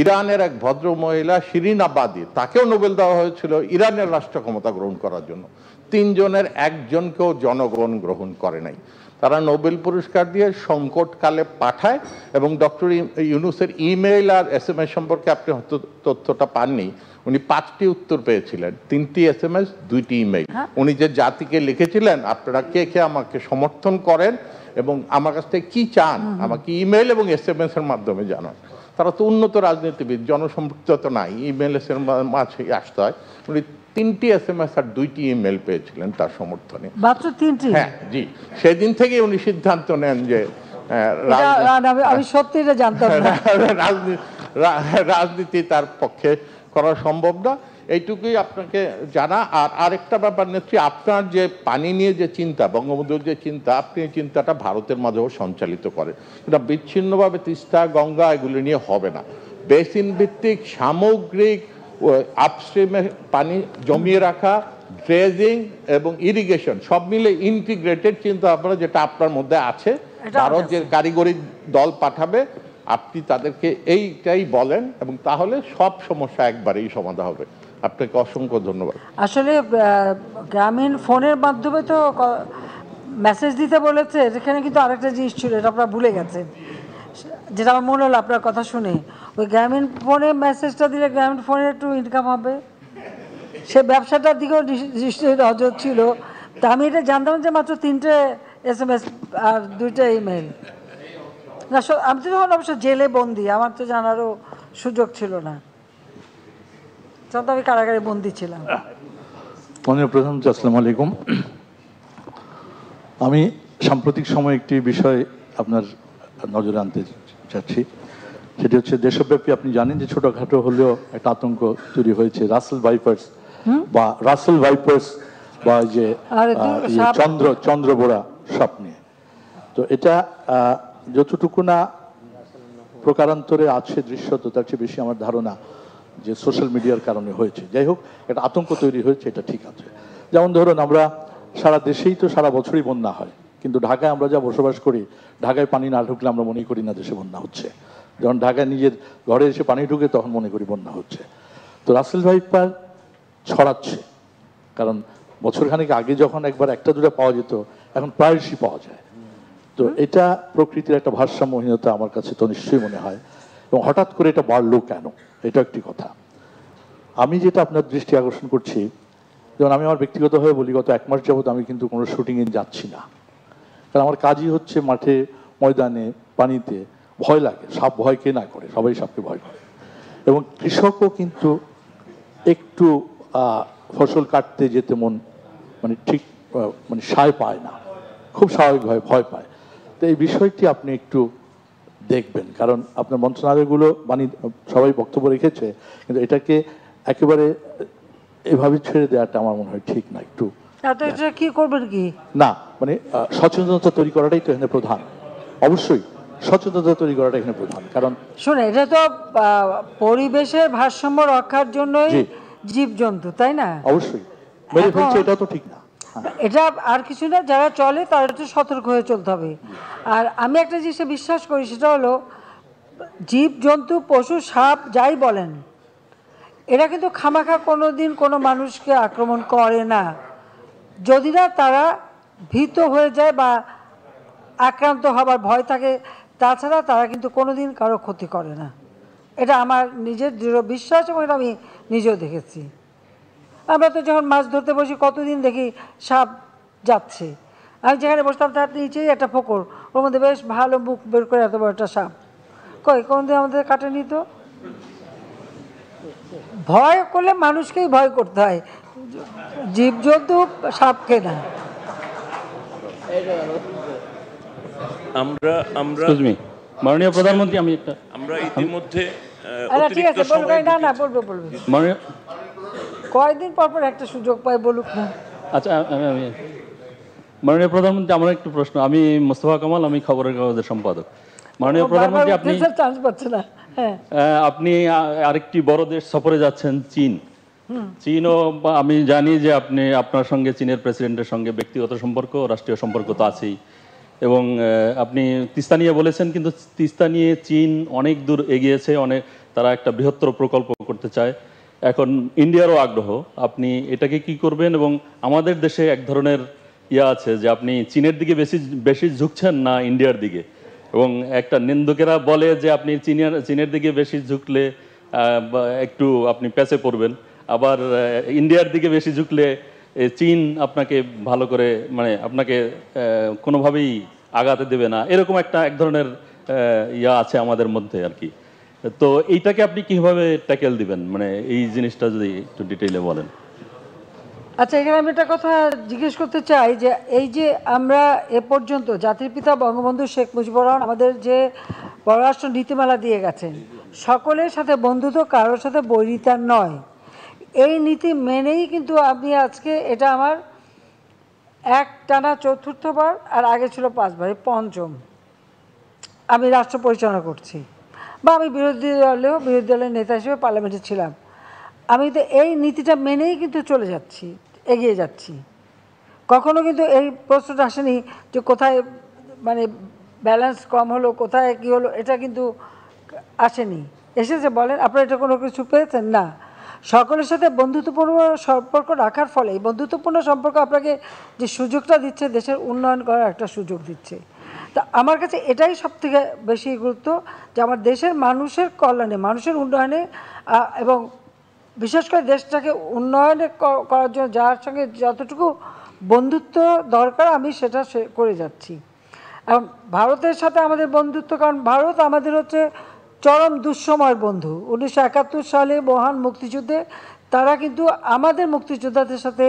ইরানের এক ভদ্র মহিলা শিরিন আবাদি তাকেও নোবেল দেওয়া হয়েছিল ইরানের রাষ্ট্র ক্ষমতা গ্রহণ করার জন্য। 3 জনের একজনকেও জনগণ গ্রহণ করে নাই। তারা নোবেল পুরস্কার দিয়ে সংকটকালে পাঠায় এবং ডক্টর ইউনূসের ইমেইল আর SMS সম্পর্কে আপনি হয়তো তথ্যটা পাননি, উনি 5টি উত্তর পেয়েছিলেন, 3টি SMS, 2টি ইমেইল। উনি যে জাতিকে লিখেছিলেন আপনারা কে কে আমাকে সমর্থন করেন এবং আমার কাছ থেকে কি চান আমাকে ইমেইল এবং SMS এর মাধ্যমে জানান। তারা তো উন্নত রাজনীতিবিদ, জনসম্পৃক্ততা নাই, ইমেইল এর মাঝে আসতে হয়। উনি 3টি SMS আর 2টি ইমেইল পেয়েছিলেন তার সমর্থনে, মাত্র 3টি। হ্যাঁ জি, সেদিন থেকে উনি সিদ্ধান্ত নেন যে আমি সত্যি এটা জানতাম না, রাজনীতি তার পক্ষে করা সম্ভব না। এইটুকুই আপনাকে জানা। আর আরেকটা ব্যাপার নেত্রী, আপনার যে পানি নিয়ে যে চিন্তা, বঙ্গবন্ধুর যে চিন্তা, আপনি এই চিন্তাটা ভারতের মাঝেও সঞ্চালিত করেন। এটা বিচ্ছিন্নভাবে তিস্তা, গঙ্গা এগুলি নিয়ে হবে না। বেসিন ভিত্তিক সামগ্রিক আপস্ট্রিমে পানি জমিয়ে রাখা, ড্রেজিং এবং ইরিগেশন সব মিলে ইন্টিগ্রেটেড চিন্তা ভাবনা যেটা আপনার মধ্যে আছে। ভারত যে কারিগরি দল পাঠাবে আপনি তাদেরকে এইটাই বলেন এবং তাহলে সব সমস্যা একবারেই সমাধান হবে। আপনাকে অসংখ্য ধন্যবাদ। আসলে গ্রামীণ ফোনের মাধ্যমে তো মেসেজ দিতে বলেছে, যেখানে কিন্তু আরেকটা জিনিস ছিল, এটা আপনারা ভুলে গেছেন, যেটা আমার মনে হলো আপনার কথা শুনে। ওই গ্রামীণ ফোনে মেসেজটা দিলে গ্রামীণ ফোনের একটু ইনকাম হবে, সে ব্যবসাটার দিকেও নিশ্চয়ই নজর ছিল। তা আমি এটা জানতাম যে মাত্র 3টে SMS আর 2টা ইমেল। আমি তো তখন অবশ্য জেলে বন্দি, আমার তো জানারও সুযোগ ছিল না, তখন আমি কারাগারে বন্দী ছিলাম। মাননীয় প্রধানমন্ত্রী, আসসালামু আলাইকুম। আমি সাম্প্রতিক সময়ে একটি বিষয় আপনার নজরে আনতে চাচ্ছি, সেটি হচ্ছে দেশব্যাপী আপনি জানেন যে ছোটখাটো হলেও একটা আতঙ্ক তৈরি হয়েছে রাসেল ভাইপার্স বা যে চন্দ্রবোড়া সাপ নিয়ে। তো এটা যতটুকু না প্রকারান্তরে আছে দৃশ্যত, তার চেয়ে বেশি আমার ধারণা যে সোশ্যাল মিডিয়ার কারণে হয়েছে। যাই হোক, একটা আতঙ্ক তৈরি হয়েছে, এটা ঠিক আছে। যেমন ধরুন, আমরা সারা দেশেই তো সারা বছরই বন্যা হয়, কিন্তু ঢাকায় আমরা যা বসবাস করি, ঢাকায় পানি না ঢুকলে আমরা মনে করি না দেশে বন্যা হচ্ছে। যখন ঢাকায় নিজের ঘরে এসে পানি ঢুকে তখন মনে করি বন্যা হচ্ছে। তো রাসেল ভাইপার ছড়াচ্ছে, কারণ বছরখানেক আগে যখন একবার একটা দুটো পাওয়া যেত, এখন প্রায়শই পাওয়া যায়। তো এটা প্রকৃতির একটা ভারসাম্যহীনতা আমার কাছে তো নিশ্চয়ই মনে হয়। এবং হঠাৎ করে এটা বাড়লো কেন, এটা একটি কথা। আমি যেটা আপনার দৃষ্টি আকর্ষণ করছি, যেমন আমি আমার ব্যক্তিগতভাবে বলি, গত 1 মাস যাবত আমি কিন্তু কোনো শুটিংয়ে যাচ্ছি না, কারণ আমার কাজই হচ্ছে মাঠে, ময়দানে, পানিতে। ভয় লাগে, সাপ ভয় কে না করে, সবাই সাপকে ভয় করে। এবং কৃষকও কিন্তু একটু ফসল কাটতে যেতে ঠিক সায় পায় না, খুব স্বাভাবিকভাবে ভয় পায়। তো এই বিষয়টি আপনি একটু দেখবেন, কারণ আপনার মন্ত্রণালয়গুলো সবাই বক্তব্য রেখেছে, কিন্তু এটাকে একেবারে এভাবে ছেড়ে দেওয়াটা আমার মনে হয় ঠিক না। একটু কি করবেন কি না, সচেতনতা তৈরি করাটাই তো এখানে প্রধান। অবশ্যই সচেতনতা তৈরি করাটা এখানে প্রধান, কারণ শুনে এটা তো পরিবেশের ভারসাম্য রক্ষার জন্যই জীবজন্তু, তাই না? অবশ্যই মেরে ফেলছে, এটা তো ঠিক না। এটা আর কিছু না, যারা চলে তারা একটু সতর্ক হয়ে চলতে হবে। আর আমি একটা জিনিসে বিশ্বাস করি, সেটা হলো জীবজন্তু, পশু, সাপ যাই বলেন, এরা কিন্তু খামাখা কোনোদিন কোনো মানুষকে আক্রমণ করে না, যদি না তারা ভীত হয়ে যায় বা আক্রান্ত হবার ভয় থাকে। তাছাড়া তারা কিন্তু কোনোদিন কারো ক্ষতি করে না, এটা আমার নিজের দৃঢ় বিশ্বাস, এবং এটা আমি নিজেও দেখেছি। আমরা তো যখন মাছ ধরতে বসি, কতদিন দেখি সাপ যাচ্ছে। আমি যেখানে বসতাম তার নিচেই একটা পুকুর, ওর মধ্যে বেশ ভালো মুখ বের করে এত বড় একটা সাপ, কোনদিন আমাদের কাটেনি। তো ভয় করলে মানুষকেই ভয় করতে হয়, জীবজন্তু সাপকে না। মাননীয় প্রধানমন্ত্রী, আমরা ইতিমধ্যে ঠিক আছে, বলবে না বলবে কয়দিন পর পর একটা সুযোগ পাই, বলুক না। আচ্ছা, আমি মাননীয় প্রধানমন্ত্রী, আমার একটু প্রশ্ন। আমি মোস্তফা কামাল, আমি খবরের কাগজের সম্পাদক। মাননীয় প্রধানমন্ত্রী, আপনি আরেকটি বড় দেশ সফরে যাচ্ছেন, চীনও আমি জানি যে আপনার সঙ্গে চীনের প্রেসিডেন্টের সঙ্গে ব্যক্তিগত সম্পর্ক, রাষ্ট্রীয় সম্পর্ক তো আছেই। এবং আপনি তিস্তা নিয়ে বলেছেন, কিন্তু তিস্তা নিয়ে চীন অনেক দূর এগিয়েছে, তারা একটা বৃহত্তর প্রকল্প করতে চায়। এখন ইন্ডিয়ারও আগ্রহ, আপনি এটাকে কি করবেন? এবং আমাদের দেশে এক ধরনের আছে যে আপনি চীনের দিকে বেশি ঝুঁকছেন না ইন্ডিয়ার দিকে, এবং একটা নিন্দুকেরা বলে যে আপনি চীনের দিকে বেশি ঝুঁকলে একটু আপনি প্যাচে পড়বেন, আবার ইন্ডিয়ার দিকে বেশি ঝুঁকলে চীন আপনাকে ভালো করে আপনাকে কোনোভাবেই আগাতে দেবে না, এরকম এক ধরনের আছে আমাদের মধ্যে আর কি। তো এইটাকে আপনি কিভাবে ট্যাকেল দিবেন, এই জিনিসটা যদি একটু ডিটেইলে বলেন। আচ্ছা, এখানে আমি একটা কথা জিজ্ঞেস করতে চাই, যে এই যে আমরা এ পর্যন্ত জাতির পিতা বঙ্গবন্ধু শেখ মুজিবুর রহমান আমাদের যে পররাষ্ট্র নীতিমালা দিয়ে গেছেন, সকলের সাথে বন্ধুত্ব, কারোর সাথে বৈরিতা নয়, এই নীতি মেনেই কিন্তু আমি আজকে, এটা আমার টানা ৪র্থবার, আর আগে ছিল 5বার, 5ম আমি রাষ্ট্র পরিচালনা করছি, বা আমি বিরোধী দলের নেতা হিসেবে পার্লামেন্টে ছিলাম। আমি তো এই নীতিটা মেনেই কিন্তু চলে যাচ্ছি, এগিয়ে যাচ্ছি। কখনো কিন্তু এই প্রশ্নটা আসেনি যে কোথায় ব্যালেন্স কম হলো, কোথায় কী হলো, এটা কিন্তু আসেনি। এসেছে বলেন, আপনারা এটা কোনো কিছু পেয়েছেন না। সকলের সাথে বন্ধুত্বপূর্ণ সম্পর্ক রাখার ফলে, এই বন্ধুত্বপূর্ণ সম্পর্ক আপনাকে যে সুযোগটা দিচ্ছে, দেশের উন্নয়ন করার একটা সুযোগ দিচ্ছে। তা আমার কাছে এটাই সবথেকে বেশি গুরুত্ব, যে আমার দেশের মানুষের কল্যাণে, মানুষের উন্নয়নে, এবং বিশেষ করে দেশটাকে উন্নয়নে করার জন্য যার সঙ্গে যতটুকু বন্ধুত্ব দরকার, আমি সেটা করে যাচ্ছি। এবং ভারতের সাথে আমাদের বন্ধুত্ব, কারণ ভারত আমাদের হচ্ছে চরম দুঃসময়ের বন্ধু। 1971 সালে মহান মুক্তিযুদ্ধে তারা কিন্তু আমাদের মুক্তিযোদ্ধাদের সাথে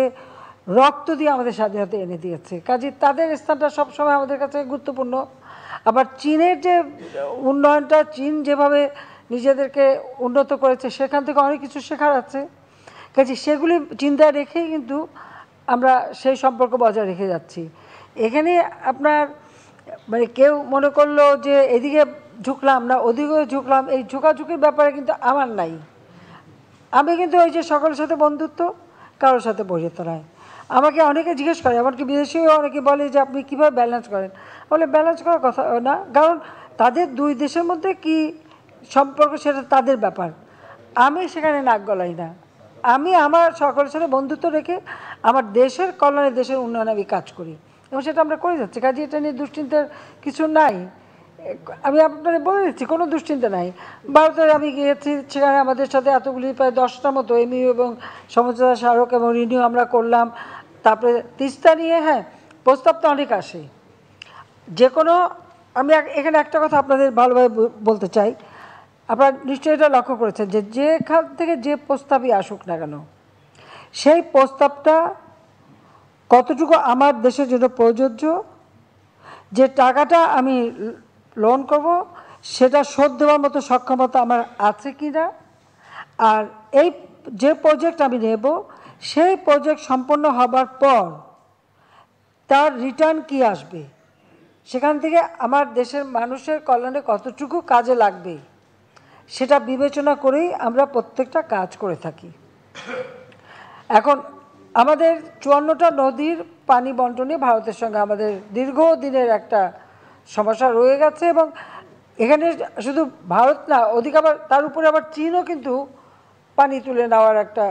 রক্ত দিয়ে আমাদের স্বাধীনতা এনে দিয়েছে, কাজে তাদের স্থানটা সবসময় আমাদের কাছে গুরুত্বপূর্ণ। আবার চীনের যে উন্নয়নটা, চীন যেভাবে নিজেদেরকে উন্নত করেছে সেখান থেকে অনেক কিছু শেখার আছে, কাজে সেগুলি চিন্তায় রেখেই কিন্তু আমরা সেই সম্পর্ক বজায় রেখে যাচ্ছি। এখানে আপনার মানে কেউ মনে করলো যে এদিকে ঝুঁকলাম না ওদিকে ঝুঁকলাম, এই ঝুঁকাঝুঁকির ব্যাপারে কিন্তু আমার নাই। আমি কিন্তু ওই যে সকলের সাথে বন্ধুত্ব, কারোর সাথে বৈরিতা নয়। আমাকে অনেকে জিজ্ঞেস করে, এমনকি বিদেশিও অনেকে বলে যে আপনি কীভাবে ব্যালেন্স করেন, বলে ব্যালেন্স করার কথা না, কারণ তাদের দুই দেশের মধ্যে কি সম্পর্ক সেটা তাদের ব্যাপার, আমি সেখানে নাক গলাই না। আমি আমার সকলের সাথে বন্ধুত্ব রেখে আমার দেশের কল্যাণে, দেশের উন্নয়নে আমি কাজ করি এবং সেটা আমরা করে যাচ্ছি, কাজে এটা নিয়ে দুশ্চিন্তার কিছু নাই। আমি আপনাদের বলে দিচ্ছি, কোনো দুশ্চিন্তা নাই। ভারতে আমি গিয়েছি, সেখানে আমাদের সাথে এতগুলি প্রায় 10টার মতো এমইউ এবং সমঝোতা স্মারক এবং রিনিউ আমরা করলাম। তারপরে তিস্তা নিয়ে প্রস্তাব তো অনেক আসে, যে কোনো আমি এখানে একটা কথা আপনাদের ভালোভাবে বলতে চাই, আপনারা নিশ্চয়ই এটা লক্ষ্য করেছেন যে যেখান থেকে যে প্রস্তাবই আসুক না কেন, সেই প্রস্তাবটা কতটুকু আমার দেশের জন্য প্রযোজ্য, যে টাকাটা আমি লোন করব সেটা শোধ দেওয়ার মতো সক্ষমতা আমার আছে কি না, আর এই যে প্রজেক্ট আমি নেব সেই প্রজেক্ট সম্পন্ন হবার পর তার রিটার্ন কি আসবে, সেখান থেকে আমার দেশের মানুষের কল্যাণে কতটুকু কাজে লাগবে সেটা বিবেচনা করেই আমরা প্রত্যেকটা কাজ করে থাকি। এখন আমাদের 54টা নদীর পানি বন্টনে ভারতের সঙ্গে আমাদের দীর্ঘদিনের একটা সমস্যা রয়ে গেছে এবং এখানে শুধু ভারত না, ওদিকে আবার তার উপরে আবার চীনও কিন্তু পানি তুলে নেওয়ার একটা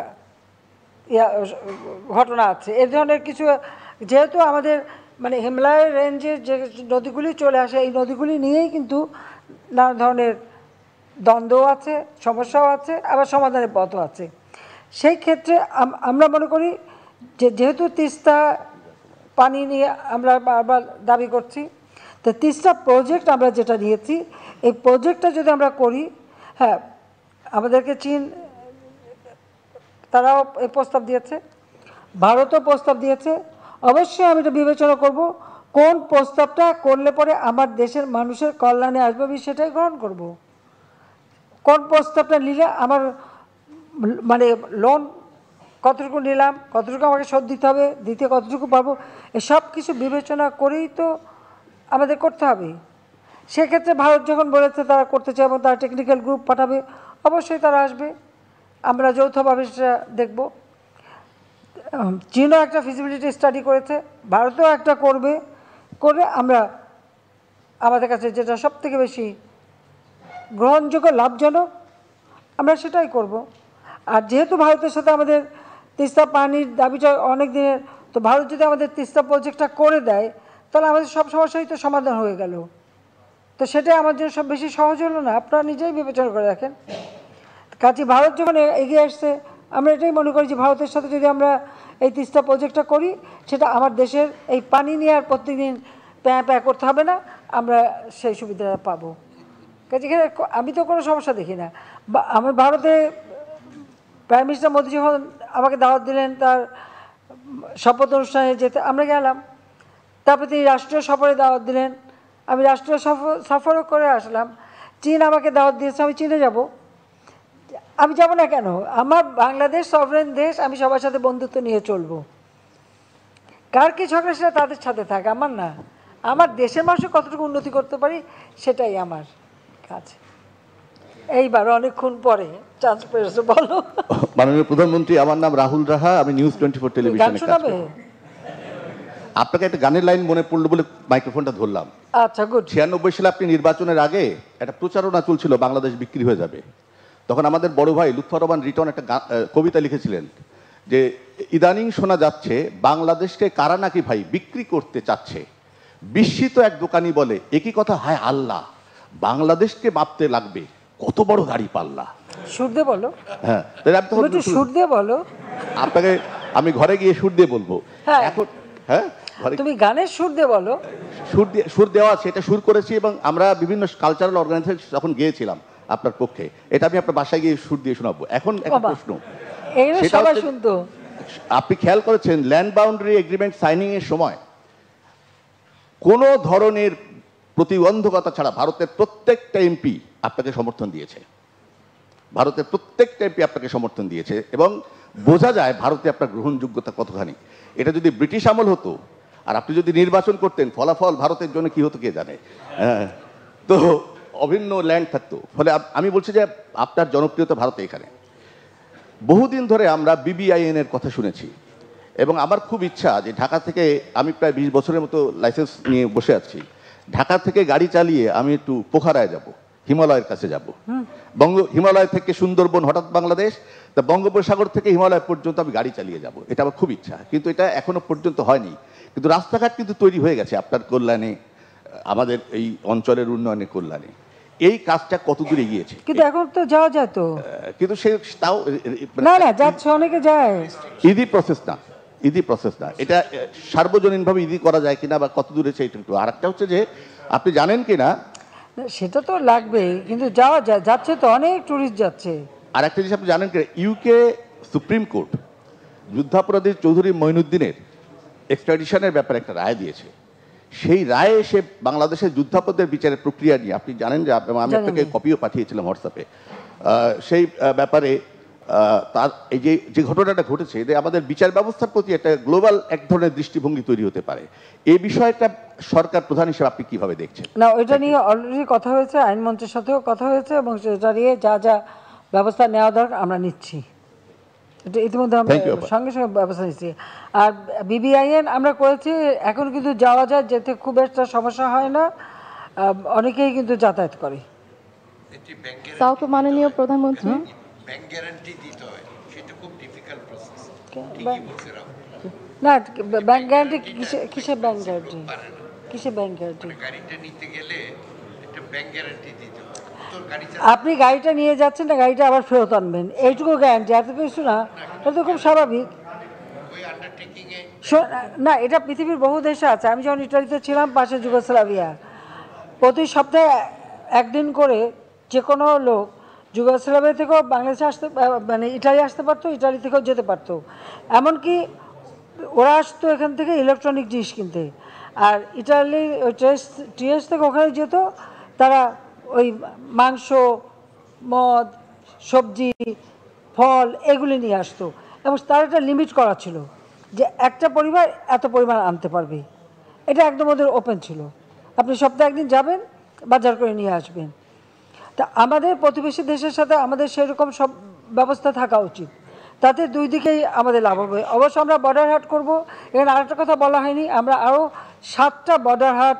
ঘটনা আছে। এ ধরনের কিছু, যেহেতু আমাদের মানে হিমালয় রেঞ্জের যে নদীগুলি চলে আসে, এই নদীগুলি নিয়েই কিন্তু নানা ধরনের দ্বন্দ্বও আছে, সমস্যাও আছে, আবার সমাধানের পথও আছে। সেই ক্ষেত্রে আমরা মনে করি যে যেহেতু তিস্তা পানি নিয়ে আমরা বারবার দাবি করছি, তো তিস্তা প্রজেক্ট আমরা যেটা নিয়েছি, এই প্রজেক্টটা যদি আমরা করি, আমাদেরকে চীন তারাও এই প্রস্তাব দিয়েছে, ভারতও প্রস্তাব দিয়েছে, অবশ্যই আমি এটা বিবেচনা করব কোন প্রস্তাবটা করলে পরে আমার দেশের মানুষের কল্যাণে আসবে, আমি সেটাই গ্রহণ করব। কোন প্রস্তাবটা নিলে আমার মানে লোন কতটুকু নিলাম, কতটুকু আমাকে শোধ দিতে হবে, দিতে কতটুকু পাবো, এসব কিছু বিবেচনা করেই তো আমাদের করতে হবে। সেক্ষেত্রে ভারত যখন বলেছে তারা করতে চায় এবং তারা টেকনিক্যাল গ্রুপ পাঠাবে, অবশ্যই তারা আসবে, আমরা যৌথভাবে সেটা দেখব। চীনও একটা ফিজিবিলিটি স্টাডি করেছে, ভারতও একটা করবে, করে আমরা আমাদের কাছে যেটা সবথেকে বেশি গ্রহণযোগ্য, লাভজনক, আমরা সেটাই করব। আর যেহেতু ভারতের সাথে আমাদের তিস্তা পানির দাবিটা অনেক দিনের, তো ভারত যদি আমাদের তিস্তা প্রজেক্টটা করে দেয় তাহলে আমাদের সব সমস্যাই তো সমাধান হয়ে গেল, তো সেটাই আমার জন্য সব বেশি সহজ হলো না? আপনারা নিজেই বিবেচনা করে দেখেন। কাজে ভারত যখন এগিয়ে আসছে, আমরা এটাই মনে করি যে ভারতের সাথে যদি আমরা এই তিস্তা প্রজেক্টটা করি, সেটা আমার দেশের এই পানি নিয়ে আর প্রত্যেকদিন প্যাঁ করতে হবে না, আমরা সেই সুবিধাটা পাবো। কাজে এখানে আমি তো কোনো সমস্যা দেখি না। আমার ভারতে প্রাইম মিনিস্টার মোদী যখন আমাকে দাওয়াত দিলেন তার শপথ অনুষ্ঠানে যেতে, আমরা গেলাম। তারপরে তিনি রাষ্ট্রীয় সফরে দাওয়াত দিলেন, আমি রাষ্ট্রীয় সফরও করে আসলাম। চীন আমাকে দাওয়াত দিয়েছে, আমি চীনে যাব, আমি যাব না কেন? আমার বাংলাদেশ সভরেন দেশ, আমি সবার সাথে বন্ধুত্ব নিয়ে চলবো। কার কি ঝগড়া সেটা তাদের সাথে থাকে, আমার না। আমার দেশের মানুষের কতটুকু উন্নতি করতে পারি সেটাই আমার কাজ। এইবার অনেকক্ষণ পরে চান্স পেয়েছে, বলো। মাননীয় প্রধানমন্ত্রী, আমার নাম রাহুল রাহা, আমি নিউজ 24 টেলিভিশনে কাজ করি। আপনাকে একটা গানের লাইন মনে পড়লো বলে মাইক্রোফোনটা ধরলাম। আচ্ছা, গুড। 96 সালে আপনি নির্বাচনের আগে একটা প্রচারণা চলছিল বাংলাদেশ বিক্রি হয়ে যাবে, তখন আমাদের বড় ভাই লুৎফর রহমান রিটন একটা কবিতা লিখেছিলেন যে ইদানিং শোনা যাচ্ছে বাংলাদেশকে কারা নাকি ভাই বিক্রি করতে চাচ্ছে। বিস্মিত এক দোকানি বলে, একই কথা, হায় আল্লাহ, বাংলাদেশকে মাপতে লাগবে কত বড় গাড়ি পাল্লা। সুর দিয়ে বলো। হ্যাঁ, সুর দিয়ে বলো। আপনাকে আমি ঘরে গিয়ে সুর দিয়ে বলবো। এখন তুমি গানের সুর দিয়ে বলো। সুর দেওয়া আছে, এটা সুর করেছি এবং আমরা বিভিন্ন কালচারাল অর্গানাইজেশন যখন গিয়েছিলাম আপনার পক্ষে, এটা আমি আপনার বাসায় গিয়ে সুর দিয়ে শোনাবো। এখন একটা প্রশ্ন, সেটা সবাই হচ্ছে, শুনতো। আপনি খেয়াল করেছেন ল্যান্ড বাউন্ডারি এগ্রিমেন্ট সাইনিং এর সময় কোনো ধরনের প্রতিবন্ধকতা ছাড়া ভারতের প্রত্যেকটা এমপি আপনাকে সমর্থন দিয়েছে, ভারতের প্রত্যেকটা এমপি আপনাকে সমর্থন দিয়েছে, এবং বোঝা যায় ভারতে আপনার গ্রহণযোগ্যতা কতখানি। এটা যদি ব্রিটিশ আমল হতো আর আপনি যদি নির্বাচন করতেন, ফলাফল ভারতের জন্য কি হতো কে জানে। তো অভিন্ন ল্যান্ড থাকতো। ফলে আমি বলছি যে আপনার জনপ্রিয়তা ভারতে এখানে। বহুদিন ধরে আমরা BBIN এর কথা শুনেছি, এবং আমার খুব ইচ্ছা যে ঢাকা থেকে, আমি প্রায় 20 বছরের মতো লাইসেন্স নিয়ে বসে আছি, ঢাকা থেকে গাড়ি চালিয়ে আমি একটু পোখারায় যাব, হিমালয়ের কাছে যাব। হিমালয় থেকে সুন্দরবন হঠাৎ বাংলাদেশ, তা বঙ্গোপসাগর থেকে হিমালয় পর্যন্ত আমি গাড়ি চালিয়ে যাব, এটা আমার খুব ইচ্ছা। কিন্তু এটা এখনো পর্যন্ত হয়নি। কিন্তু রাস্তাঘাট কিন্তু তৈরি হয়ে গেছে আপনার কল্যাণে, আমাদের এই অঞ্চলের উন্নয়নের কল্যাণে। এই কাজটা কত দূরে গিয়েছে? কিন্তু এখন তো যাওয়া যায় তো, কিন্তু সে তাও না না যাচ্ছে, অনেকে যায়। ইজি প্রসেস না, ইজি প্রসেস না এটা। সার্বজনীনভাবে ইজি করা যায় কিনা বা কত দূরে সেইটা একটু। আর একটা হচ্ছে যে আপনি জানেন কিনা, সেটা তো লাগবেই, কিন্তু যাওয়া যায়, যাচ্ছে তো, অনেক টুরিস্ট যাচ্ছে। আর একটা জিনিস আপনি জানেন কিনা, ইউকে সুপ্রিম কোর্ট যুদ্ধাপরাধী চৌধুরী মঈনুদ্দিনের এক্সট্রাডিশনের ব্যাপারে একটা রায় দিয়েছে। সেই রায়ে এসে বাংলাদেশের যুদ্ধাপরাধের বিচারের প্রক্রিয়া নিয়ে, আপনি জানেন যে আমি আপনাকে কপিও পাঠিয়েছিলাম হোয়াটসঅ্যাপে, সেই ব্যাপারে তার এই যে ঘটনাটা ঘটেছে, যে আমাদের বিচার ব্যবস্থার প্রতি একটা গ্লোবাল এক ধরনের দৃষ্টিভঙ্গি তৈরি হতে পারে। এই বিষয়টা সরকার প্রধান হিসেবে আপনি কিভাবে দেখছেন? না, ওইটা নিয়ে অলরেডি কথা হয়েছে, আইনমন্ত্রীর সাথেও কথা হয়েছে, এবং সেটা নিয়ে যা যা ব্যবস্থা নেওয়া দরকার আমরা নিচ্ছি। এটা ইতিমধ্যে আমরা সঙ্গে সঙ্গে ব্যবস্থা নিচ্ছি। আর BBIN আমরা করেছি, এখন কিন্তু যাওয়া যায়, যেতে খুব একটা সমস্যা হয় না, অনেকেই কিন্তু যাতায়াত করে। মাননীয় প্রধানমন্ত্রী, ব্যাংক গ্যারান্টি দিতে হয়, সেটা খুব ডিফিকাল্ট প্রসেস। না, ব্যাংক গ্যারান্টি কিসের ব্যাংক গ্যারান্টি? কিসের ব্যাংক গ্যারান্টি? গাড়িটা নিতে গেলে একটা ব্যাংক গ্যারান্টি দিতে হয়। আপনি গাড়িটা নিয়ে যাচ্ছেন না, গাড়িটা আবার ফেরত আনবেন, এইটুকু গ্যারান্টি, এত কিছু না। এটা তো খুব স্বাভাবিক। না, এটা পৃথিবীর বহু দেশে আছে। আমি যখন ইটালিতে ছিলাম, পাশে যুগোস্লাভিয়া, প্রতি সপ্তাহে একদিন করে যে কোনো লোক যুগোস্লাভিয়া থেকেও বাংলাদেশে আসতে, মানে ইটালি আসতে পারতো, ইটালি থেকেও যেতে পারতো। এমনকি ওরা আসতো এখান থেকে ইলেকট্রনিক জিনিস কিনতে, আর ইটালির ওই টিএস থেকে ওখানে যেত, তারা ওই মাংস, মদ, সবজি, ফল এগুলি নিয়ে আসতো, এবং তার একটা লিমিট করা ছিল যে একটা পরিবার এত পরিমাণ আনতে পারবে। এটা একদম ওদের ওপেন ছিল, আপনি সপ্তাহে একদিন যাবেন, বাজার করে নিয়ে আসবেন। তা আমাদের প্রতিবেশী দেশের সাথে আমাদের সেরকম সব ব্যবস্থা থাকা উচিত, তাতে দুই দিকেই আমাদের লাভ হবে। অবশ্য আমরা বর্ডার হাট করব, এখানে আরেকটা কথা বলা হয়নি, আমরা আরও 7টা বর্ডার হাট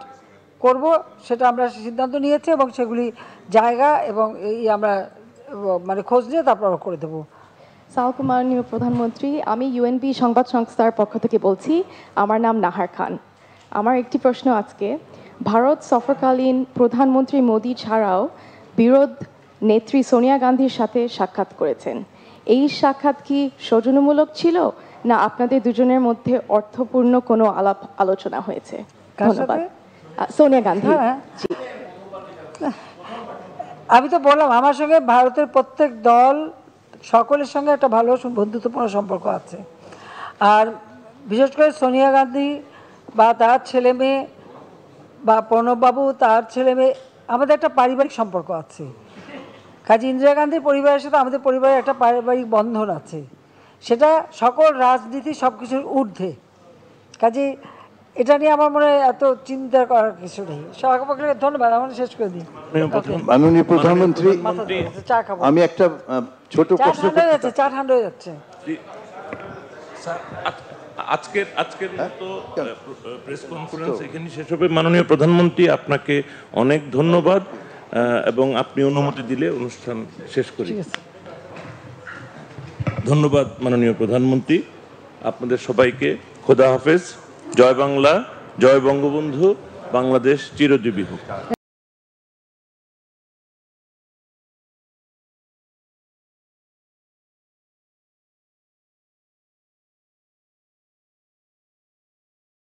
করব, সেটা আমরা সিদ্ধান্ত নিয়েছি, এবং সেগুলি জায়গা এবং এই আমরা মানে খোঁজ নিয়ে তারপর করে দেবো। মাননীয় প্রধানমন্ত্রী, আমি UNP সংবাদ সংস্থার পক্ষ থেকে বলছি, আমার নাম নাহার খান। আমার একটি প্রশ্ন, আজকে ভারত সফরকালীন প্রধানমন্ত্রী মোদি ছাড়াও বিরোধ নেত্রী সোনিয়া গান্ধীর সাথে সাক্ষাৎ করেছেন। এই সাক্ষাৎ কি সৌজন্যমূলক ছিল, না আপনাদের দুজনের মধ্যে অর্থপূর্ণ কোনো আলাপ আলোচনা হয়েছে? ধন্যবাদ। সোনিয়া গান্ধী। আমি তো বললাম, আমার সঙ্গে ভারতের প্রত্যেক দল সকলের সঙ্গে একটা ভালো বন্ধুত্বপূর্ণ সম্পর্ক আছে। আর বিশেষ করে সোনিয়া গান্ধী বা তার ছেলে মেয়ে, বা প্রণববাবু তার ছেলে মেয়ে, আমাদের একটা পারিবারিক সম্পর্ক আছে। কাজী ইন্দিরা গান্ধীর পরিবারের সাথে আমাদের পরিবারের একটা পারিবারিক বন্ধন আছে, সেটা সকল রাজনীতি সব কিছুর ঊর্ধ্বে। কাজে এটা নিয়ে আমার মনে হয় এত চিন্তা করার কিছু নেই। সবাইকে ধন্যবাদ, আমার শেষ করে দিই। মাননীয় প্রধানমন্ত্রী, আমি একটা ছোট প্রশ্ন, চা ঠান্ডা হয়ে যাচ্ছে। আজকের মতো প্রেস কনফারেন্স এখানে শেষ হবে। মাননীয় প্রধানমন্ত্রী, আপনাকে অনেক ধন্যবাদ, এবং আপনি অনুমতি দিলে অনুষ্ঠান শেষ করি। ধন্যবাদ মাননীয় প্রধানমন্ত্রী, আপনাদের সবাইকে খোদা হাফেজ। জয় বাংলা, জয় বঙ্গবন্ধু, বাংলাদেশ চিরজীবী হোক।